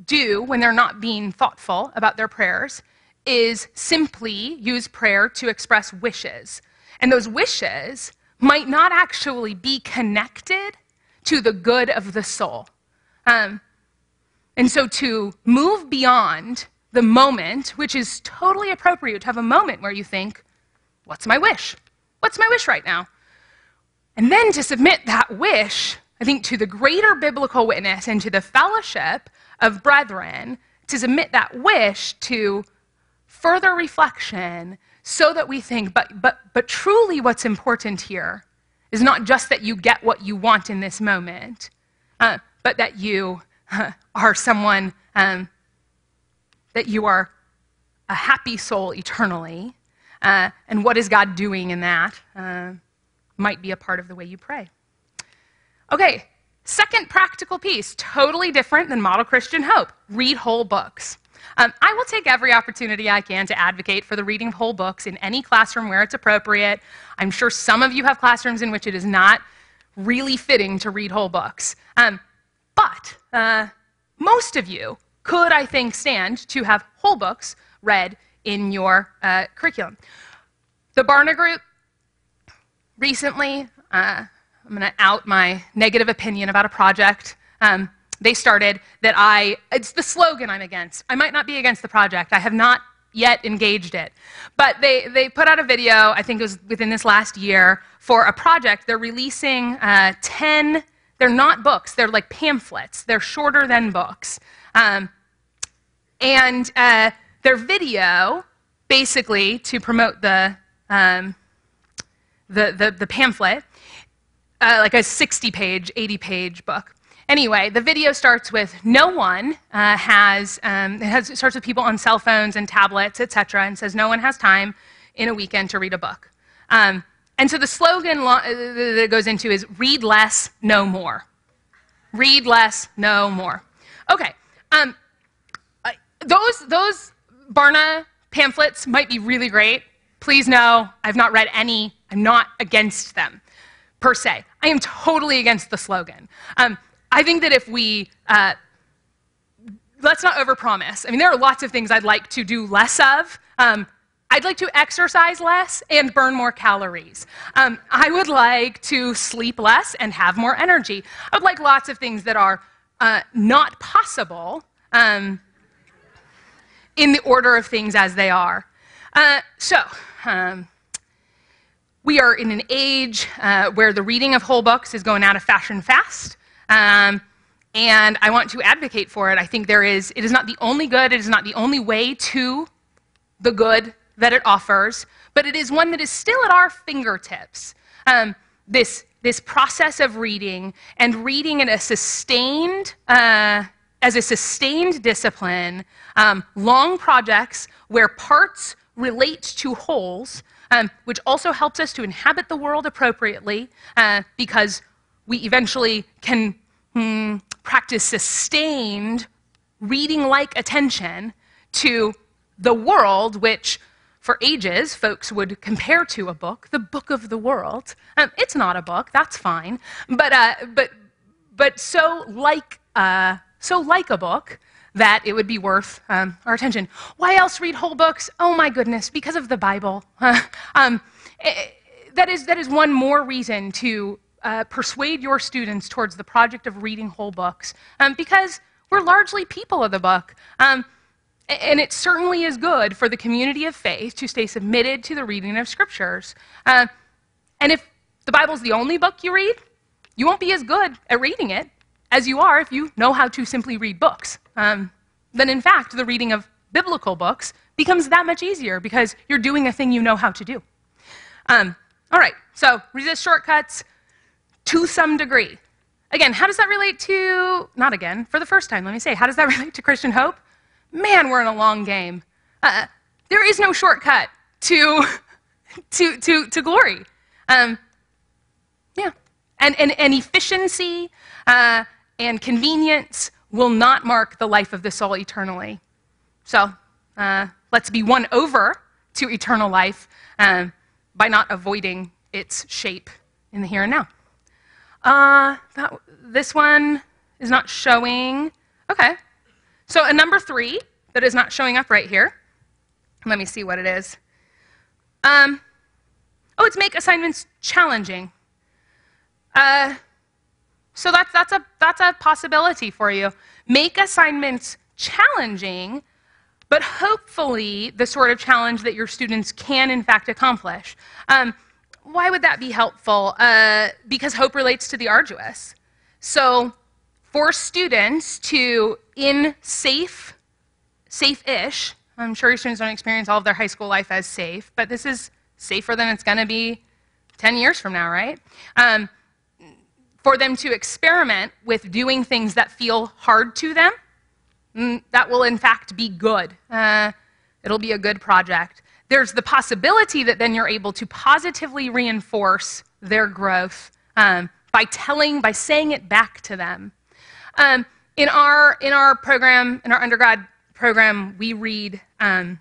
do when they're not being thoughtful about their prayers is simply use prayer to express wishes. And those wishes might not actually be connected to the good of the soul. And so to move beyond the moment, which is totally appropriate to have a moment where you think, what's my wish? What's my wish right now? And then to submit that wish, I think, to the greater biblical witness and to the fellowship of brethren, to submit that wish to further reflection so that we think, but truly what's important here is not just that you get what you want in this moment, but that you are someone, that you are a happy soul eternally, and what is God doing in that might be a part of the way you pray. Okay, second practical piece, totally different than model Christian hope, read whole books. I will take every opportunity I can to advocate for the reading of whole books in any classroom where it's appropriate. I'm sure some of you have classrooms in which it is not really fitting to read whole books. But most of you could, I think, stand to have whole books read in your curriculum. The Barna Group recently, I'm going to out my negative opinion about a project they started that it's the slogan I'm against. I might not be against the project. I have not yet engaged it. But they put out a video, I think it was within this last year, for a project. They're releasing 10, they're not books, they're like pamphlets. They're shorter than books. Their video, basically, to promote the pamphlet, like a 60-page, 80-page book. Anyway, the video starts with no one it starts with people on cell phones and tablets, etc., and says no one has time in a weekend to read a book. And And so the slogan that it goes into is read less, know more. Read less, know more. Okay, those Barna pamphlets might be really great. Please know, I've not read any. I'm not against them, per se. I am totally against the slogan. I think that if we, let's not overpromise. I mean, there are lots of things I'd like to do less of. I'd like to exercise less and burn more calories. I would like to sleep less and have more energy. I would like lots of things that are not possible in the order of things as they are. We are in an age where the reading of whole books is going out of fashion fast, and I want to advocate for it. I think it is not the only good, it is not the only way to the good that it offers, but it is one that is still at our fingertips. This process of reading and reading in a sustained, as a sustained discipline, long projects where parts relate to wholes, which also helps us to inhabit the world appropriately, because we eventually can practice sustained reading-like attention to the world, which for ages folks would compare to a book, the book of the world. It's not a book, that's fine, but so like a book that it would be worth our attention. Why else read whole books? Oh my goodness, because of the Bible. That is one more reason to persuade your students towards the project of reading whole books, because we're largely people of the book. And it certainly is good for the community of faith to stay submitted to the reading of scriptures. And if the Bible's the only book you read, you won't be as good at reading it as you are if you know how to simply read books. Then in fact, the reading of biblical books becomes that much easier because you're doing a thing you know how to do. All right, so resist shortcuts to some degree. Again, how does that relate to, not again, for the first time, let me say, how does that relate to Christian hope? Man, we're in a long game. There is no shortcut to glory. Yeah, and efficiency and convenience will not mark the life of the soul eternally. So let's be won over to eternal life by not avoiding its shape in the here and now. This one is not showing. Okay. So a number 3 that is not showing up right here. Let me see what it is. It's make assignments challenging. So that's a possibility for you. Make assignments challenging, but hopefully the sort of challenge that your students can in fact accomplish. Why would that be helpful? Because hope relates to the arduous. So for students to, in safe-ish, I'm sure your students don't experience all of their high school life as safe, but this is safer than it's going to be 10 years from now, right? For them to experiment with doing things that feel hard to them, that will in fact be good. It'll be a good project. There's the possibility that then you're able to positively reinforce their growth by saying it back to them. In our program, in our undergrad program, we read lots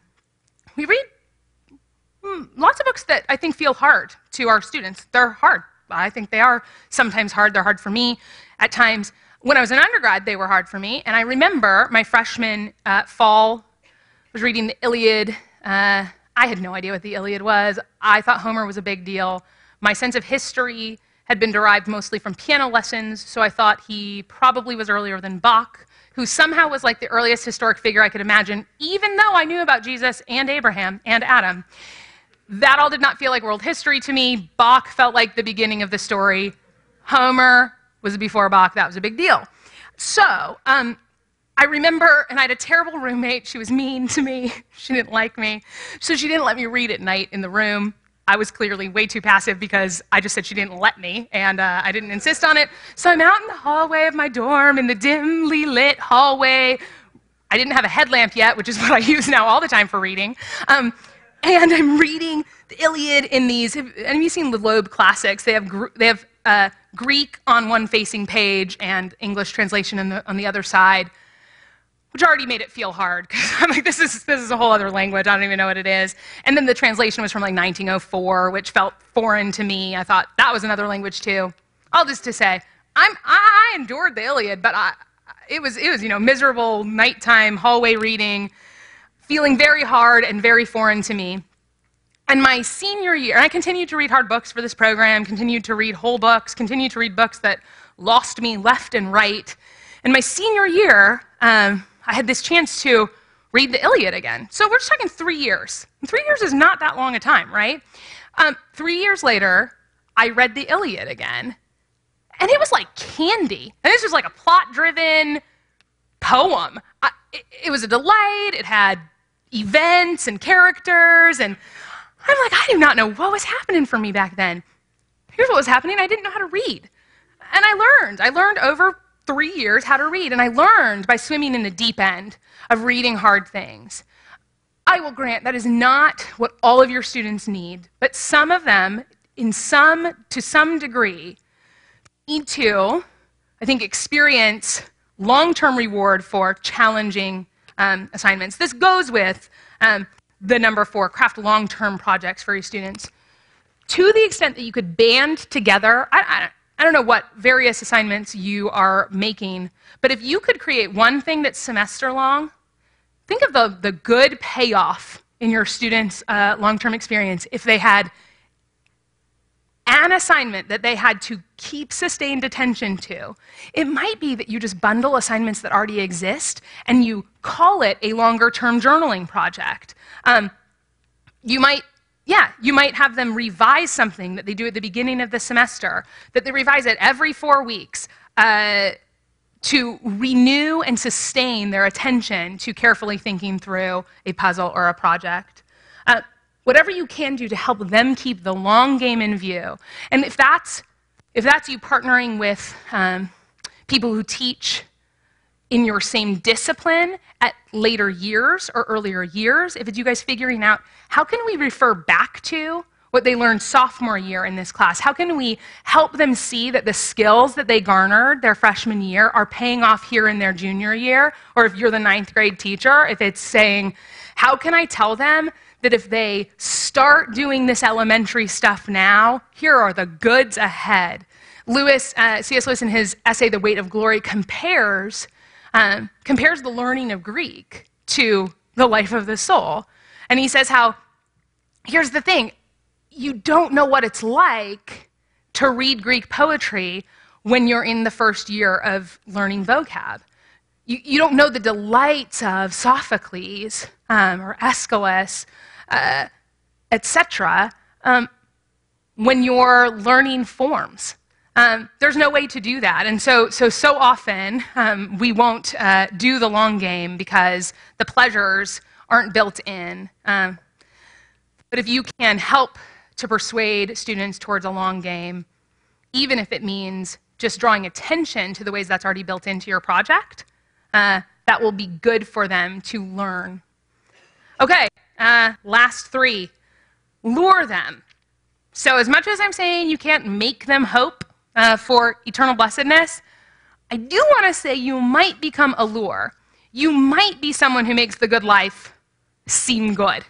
of books that I think feel hard to our students. They're hard. I think they are sometimes hard. They're hard for me at times. When I was an undergrad, they were hard for me. And I remember my freshman fall, I was reading the Iliad. I had no idea what the Iliad was. I thought Homer was a big deal. My sense of history had been derived mostly from piano lessons, so I thought he probably was earlier than Bach, who somehow was like the earliest historic figure I could imagine, even though I knew about Jesus and Abraham and Adam. That all did not feel like world history to me. Bach felt like the beginning of the story. Homer was before Bach. That was a big deal. So I remember, and I had a terrible roommate. She was mean to me. She didn't like me. So she didn't let me read at night in the room. I was clearly way too passive because I just said she didn't let me, and I didn't insist on it. So I'm out in the hallway of my dorm, in the dimly lit hallway. I didn't have a headlamp yet, which is what I use now all the time for reading. And I'm reading the Iliad in these. Have any of you seen the Loeb classics? They have Greek on one facing page and English translation on the other side, which already made it feel hard, because I'm like, this is a whole other language. I don't even know what it is. And then the translation was from like 1904, which felt foreign to me. I thought that was another language too. All this to say, I endured the Iliad, but it was miserable nighttime hallway reading, feeling very hard and very foreign to me. And my senior year, and I continued to read hard books for this program, continued to read whole books, continued to read books that lost me left and right. And my senior year, I had this chance to read the Iliad again. So we're just talking 3 years. And 3 years is not that long a time, right? 3 years later, I read the Iliad again. And it was like candy. And this was like a plot-driven poem. It was a delight. It had events and characters. And I'm like, I do not know what was happening for me back then. Here's what was happening. I didn't know how to read. And I learned over 3 years how to read. And I learned by swimming in the deep end of reading hard things. I will grant that is not what all of your students need, but some of them, to some degree, need to, I think, experience long-term reward for challenging assignments. This goes with the number 4, craft long-term projects for your students. To the extent that you could band together, I don't know what various assignments you are making, but if you could create one thing that's semester long, think of the good payoff in your students' long-term experience if they had an assignment that they had to keep sustained attention to. It might be that you just bundle assignments that already exist and you call it a longer-term journaling project. You might have them revise something that they do at the beginning of the semester, that they revise it every 4 weeks to renew and sustain their attention to carefully thinking through a puzzle or a project. Whatever you can do to help them keep the long game in view. And if that's you partnering with people who teach in your same discipline at later years or earlier years, if it's you guys figuring out how can we refer back to what they learned sophomore year in this class? How can we help them see that the skills that they garnered their freshman year are paying off here in their junior year? Or if you're the 9th grade teacher, if it's saying, how can I tell them that if they start doing this elementary stuff now, here are the goods ahead? C.S. Lewis in his essay, The Weight of Glory, compares the learning of Greek to the life of the soul. And he says how, here's the thing, you don't know what it's like to read Greek poetry when you're in the first year of learning vocab. You don't know the delights of Sophocles or Aeschylus, etc., when you're learning forms. There's no way to do that. And so often we won't do the long game because the pleasures aren't built in. But if you can help to persuade students towards a long game, even if it means just drawing attention to the ways that's already built into your project, that will be good for them to learn. Okay, last 3, lure them. So as much as I'm saying you can't make them hope for eternal blessedness, I do want to say you might become a lure. You might be someone who makes the good life seem good.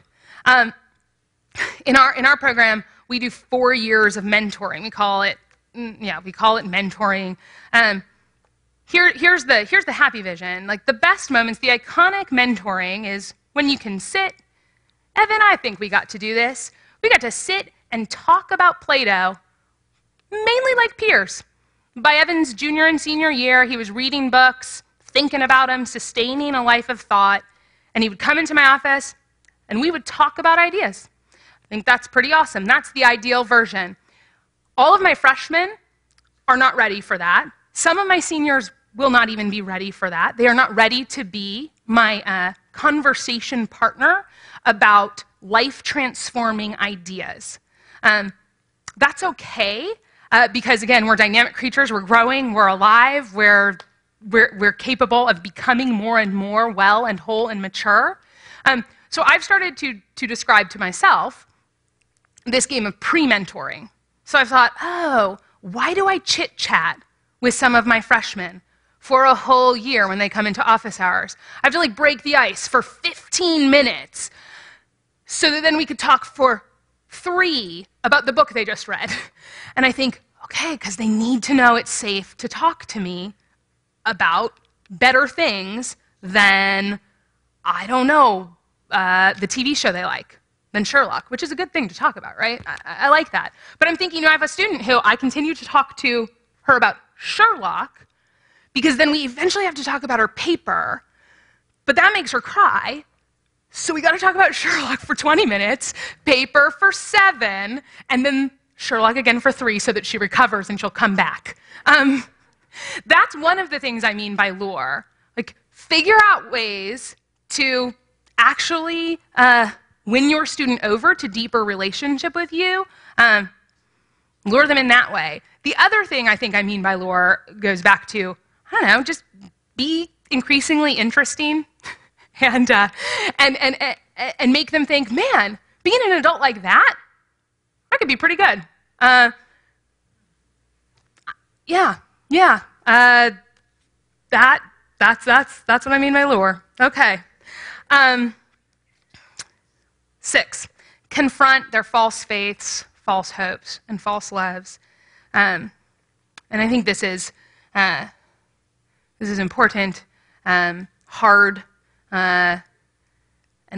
In our program, we do 4 years of mentoring. We call it mentoring. Here's the happy vision. Like the best moments, the iconic mentoring is when you can sit. Evan, I think we got to do this. We got to sit and talk about Plato, mainly like peers. By Evan's junior and senior year, he was reading books, thinking about them, sustaining a life of thought, and he would come into my office, and we would talk about ideas. I think that's pretty awesome. That's the ideal version. All of my freshmen are not ready for that. Some of my seniors will not even be ready for that. They are not ready to be my conversation partner about life-transforming ideas. That's okay, because again, we're dynamic creatures, we're growing, we're alive, we're capable of becoming more and more well and whole and mature. So I've started to describe to myself this game of pre-mentoring. So I've thought, oh, why do I chit-chat with some of my freshmen for a whole year when they come into office hours? I have to like break the ice for 15 minutes so that then we could talk for 3 about the book they just read. And I think, okay, because they need to know it's safe to talk to me about better things than, I don't know, the TV show they like, than Sherlock, which is a good thing to talk about, right? I like that. But I'm thinking, I have a student who I continue to talk to her about Sherlock, because then we eventually have to talk about her paper, but that makes her cry, so we got to talk about Sherlock for 20 minutes, paper for 7, and then Sherlock again for 3 so that she recovers and she'll come back. That's one of the things I mean by lure. Like, figure out ways to actually win your student over to deeper relationship with you, lure them in that way. The other thing I think I mean by lure goes back to, I don't know, just be increasingly interesting and make them think, man, being an adult like that could be pretty good. That's what I mean by lure. Okay. 6, confront their false faiths, false hopes, and false loves. And I think this is important, hard, and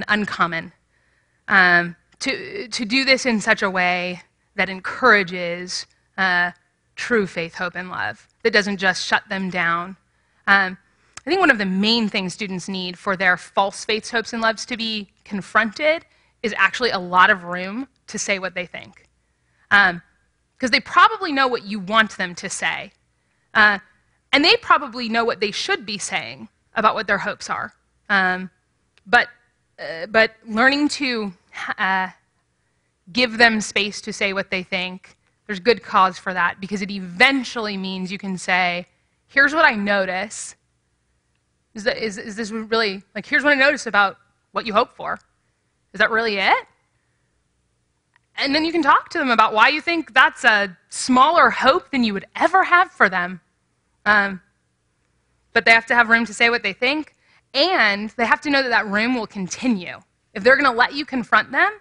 uncommon. To do this in such a way that encourages true faith, hope, and love, that doesn't just shut them down. I think one of the main things students need for their false faiths, hopes, and loves to be confronted is actually a lot of room to say what they think. Because they probably know what you want them to say. And they probably know what they should be saying about what their hopes are. But learning to give them space to say what they think, there's good cause for that, because it eventually means you can say, here's what I notice. Is this really, like, here's what I notice about what you hope for. Is that really it? And then you can talk to them about why you think that's a smaller hope than you would ever have for them. But they have to have room to say what they think, and they have to know that that room will continue. If they're going to let you confront them,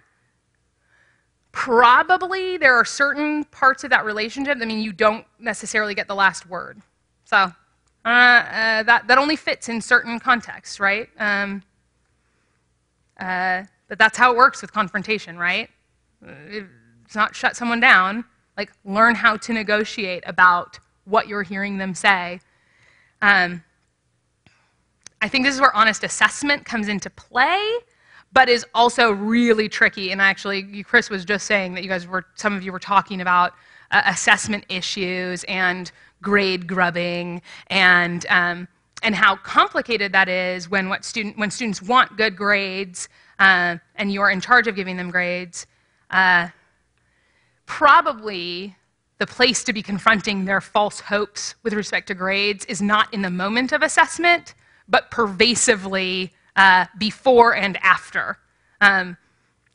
probably there are certain parts of that relationship that mean you don't necessarily get the last word. So that only fits in certain contexts, right? But that's how it works with confrontation, right? It's not shut someone down. Like, learn how to negotiate about what you're hearing them say. I think this is where honest assessment comes into play, but is also really tricky. And actually, Chris was just saying that some of you were talking about assessment issues and grade grubbing and how complicated that is when students want good grades and you're in charge of giving them grades. Probably the place to be confronting their false hopes with respect to grades is not in the moment of assessment, but pervasively before and after.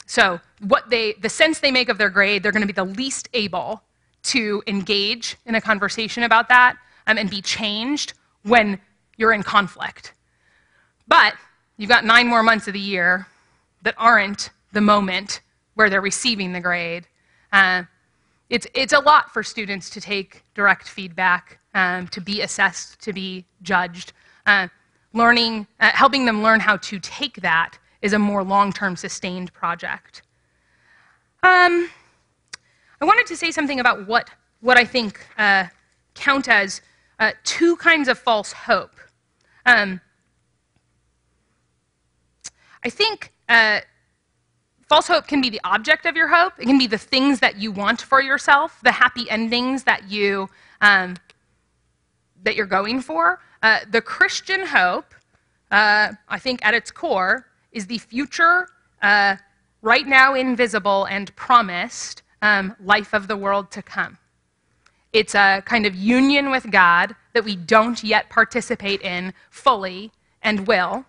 So the sense they make of their grade, they're going to be the least able to engage in a conversation about that and be changed when you're in conflict. But you've got 9 more months of the year that aren't the moment where they're receiving the grade. It's a lot for students to take direct feedback, to be assessed, to be judged. Helping them learn how to take that is a more long-term sustained project. I wanted to say something about what I think count as 2 kinds of false hope. I think false hope can be the object of your hope. It can be the things that you want for yourself, the happy endings that you're going for. The Christian hope, I think at its core, is the future, right now invisible and promised life of the world to come. It's a kind of union with God that we don't yet participate in fully and will.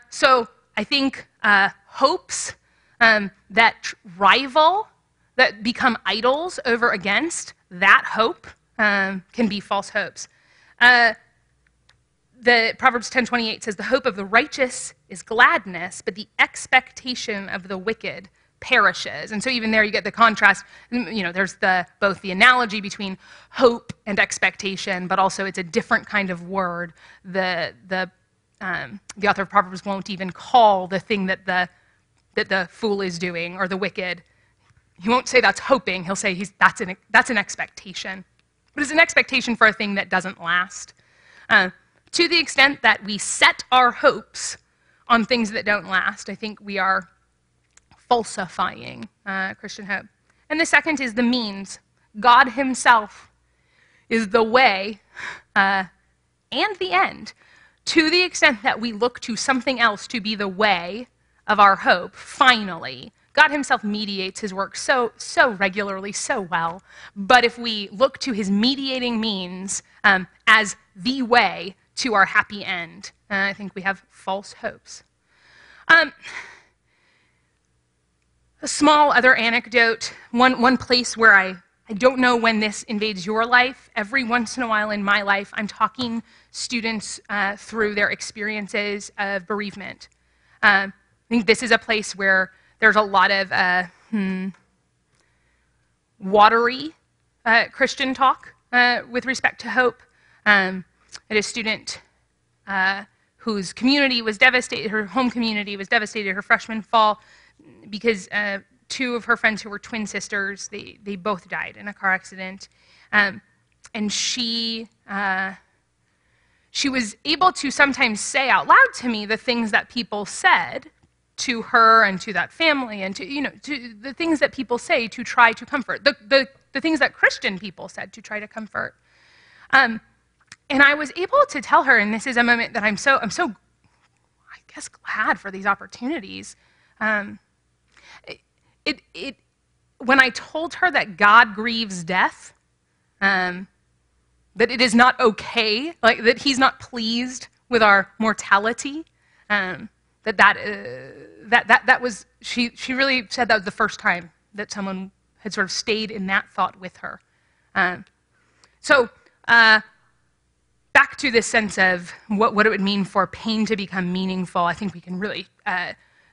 So I think hopes that rival, that become idols over against that hope can be false hopes. The Proverbs 10:28 says, "The hope of the righteous is gladness, but the expectation of the wicked perishes." And so even there you get the contrast. You know, there's both the analogy between hope and expectation, but also it's a different kind of word. The author of Proverbs won't even call the thing that the fool is doing or the wicked. He won't say that's hoping. He'll say that's an expectation. But it's an expectation for a thing that doesn't last. To the extent that we set our hopes on things that don't last, I think we are falsifying Christian hope. And the second is the means. God himself is the way and the end. To the extent that we look to something else to be the way of our hope, finally, God himself mediates his work so regularly, so well. But if we look to his mediating means as the way to our happy end, I think we have false hopes. A small other anecdote, one place where I don't know when this invades your life. Every once in a while in my life, I'm talking students through their experiences of bereavement. I think this is a place where there's a lot of watery Christian talk with respect to hope. I had a student whose community was devastated, her home community was devastated her freshman fall because two of her friends who were twin sisters, they both died in a car accident. And she was able to sometimes say out loud to me the things that people said to her and to that family and to the things that people say to try to comfort, the things that Christian people said to try to comfort. And I was able to tell her, and this is a moment that I'm so I guess glad for these opportunities. When I told her that God grieves death, that it is not okay, like that he's not pleased with our mortality, that was she really said that was the first time that someone had sort of stayed in that thought with her. Back to this sense of what it would mean for pain to become meaningful, I think we can really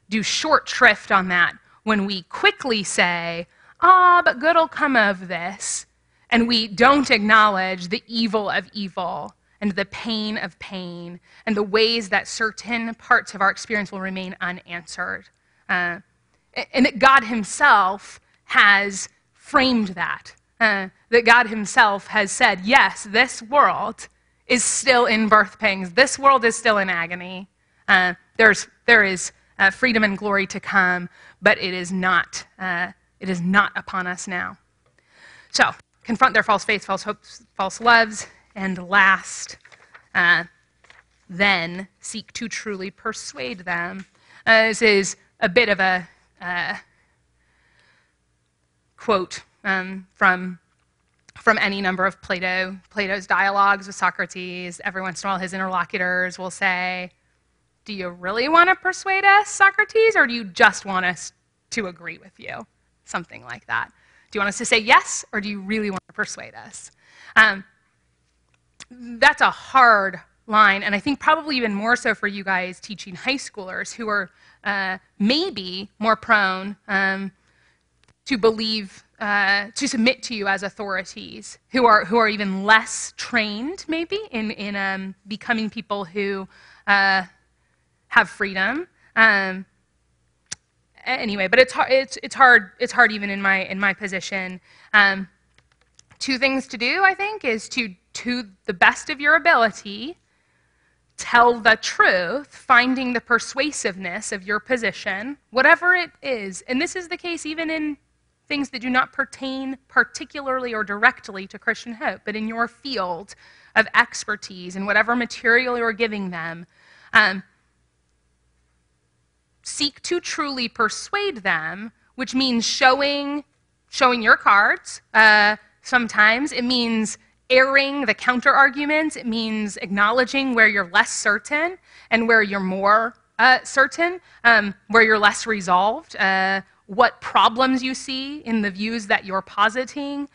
do short shrift on that when we quickly say, but good'll come of this, and we don't acknowledge the evil of evil and the pain of pain and the ways that certain parts of our experience will remain unanswered. And that God himself has framed that. That God himself has said, yes, this world is still in birth pangs. This world is still in agony. There is freedom and glory to come, but it is not upon us now. So, confront their false faiths, false hopes, false loves, and last, then seek to truly persuade them. This is a bit of a quote from any number of Plato's dialogues with Socrates. Every once in a while, his interlocutors will say, "Do you really want to persuade us, Socrates, or do you just want us to agree with you?" Something like that. Do you want us to say yes, or do you really want to persuade us? That's a hard line, and I think probably even more so for you guys teaching high schoolers who are maybe more prone to believe, to submit to you as authorities, who are even less trained maybe in becoming people who have freedom. Anyway, but it's hard even in my position. Two things to do, I think, is to the best of your ability, tell the truth, finding the persuasiveness of your position, whatever it is. And this is the case even in things that do not pertain particularly or directly to Christian hope, but in your field of expertise and whatever material you're giving them. Seek to truly persuade them, which means showing your cards. Sometimes it means airing the counter arguments. It means acknowledging where you're less certain and where you're more certain, where you're less resolved, what problems you see in the views that you're positing.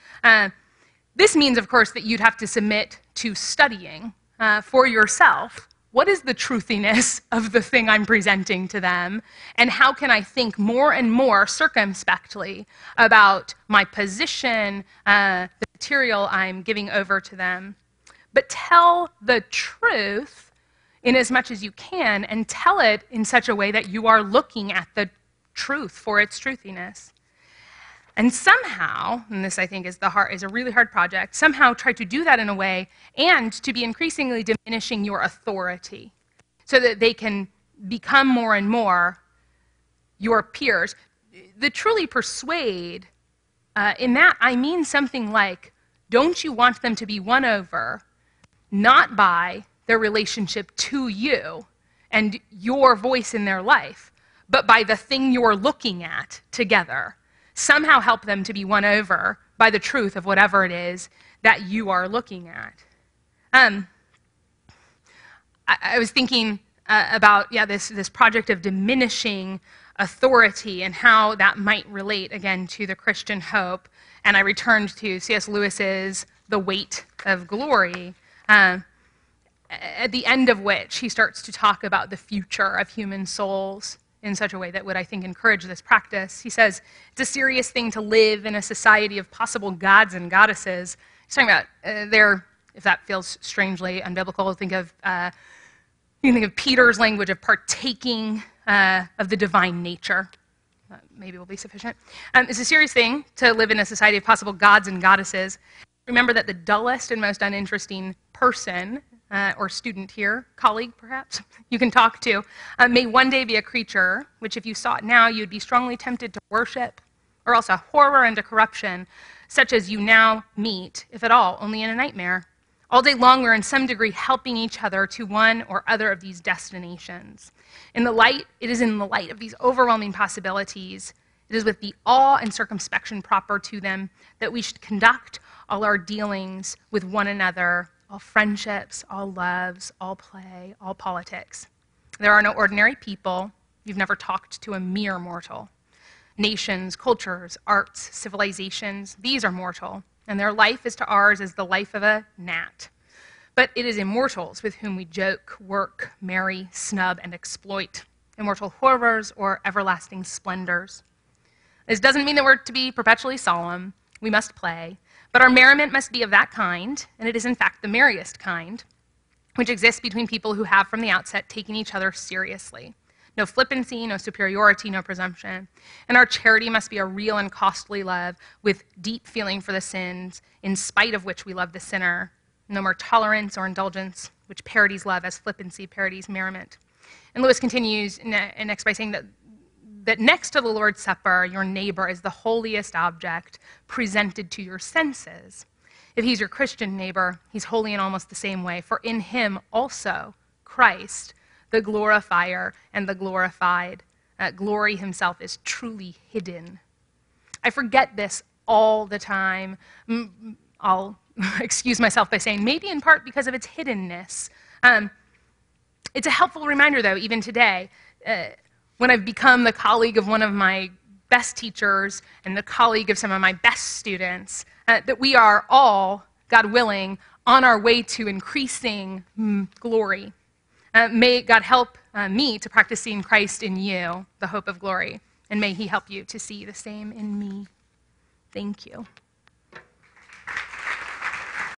This means, of course, that you'd have to submit to studying for yourself. What is the truthiness of the thing I'm presenting to them? And how can I think more and more circumspectly about my position, the material I'm giving over to them? But tell the truth in as much as you can, and tell it in such a way that you are looking at the truth for its truthiness. And somehow, and this I think is a really hard project, somehow try to do that in a way and to be increasingly diminishing your authority so that they can become more and more your peers. The truly persuade, in that I mean something like, don't you want them to be won over, not by their relationship to you and your voice in their life, but by the thing you're looking at together. Somehow help them to be won over by the truth of whatever it is that you are looking at. I was thinking about this project of diminishing authority and how that might relate, again, to the Christian hope. And I returned to C.S. Lewis's The Weight of Glory, at the end of which he starts to talk about the future of human souls in such a way that would, I think, encourage this practice. He says, it's a serious thing to live in a society of possible gods and goddesses. He's talking about if that feels strangely unbiblical, you can think of Peter's language of partaking of the divine nature. Maybe will be sufficient. It's a serious thing to live in a society of possible gods and goddesses. Remember that the dullest and most uninteresting person or student here, colleague perhaps, you can talk to, may one day be a creature, which if you saw it now, you'd be strongly tempted to worship, or else a horror and a corruption, such as you now meet, if at all, only in a nightmare. All day long, we're in some degree helping each other to one or other of these destinations. It is in the light of these overwhelming possibilities, it is with the awe and circumspection proper to them that we should conduct all our dealings with one another, all friendships, all loves, all play, all politics. There are no ordinary people. You've never talked to a mere mortal. Nations, cultures, arts, civilizations, these are mortal, and their life is to ours as the life of a gnat. But it is immortals with whom we joke, work, marry, snub, and exploit, immortal horrors or everlasting splendors. This doesn't mean that we're to be perpetually solemn. We must play. But our merriment must be of that kind, and it is in fact the merriest kind, which exists between people who have from the outset taken each other seriously. No flippancy, no superiority, no presumption. And our charity must be a real and costly love with deep feeling for the sins, in spite of which we love the sinner. No more tolerance or indulgence, which parodies love as flippancy parodies merriment. And Lewis continues next by saying that next to the Lord's Supper, your neighbor is the holiest object presented to your senses. If he's your Christian neighbor, he's holy in almost the same way, for in him also, Christ, the glorifier and the glorified, glory himself is truly hidden. I forget this all the time. I'll excuse myself by saying maybe in part because of its hiddenness. It's a helpful reminder, though, even today, when I've become the colleague of one of my best teachers and the colleague of some of my best students, that we are all, God willing, on our way to increasing glory. May God help me to practice seeing Christ in you, the hope of glory, and may he help you to see the same in me. Thank you.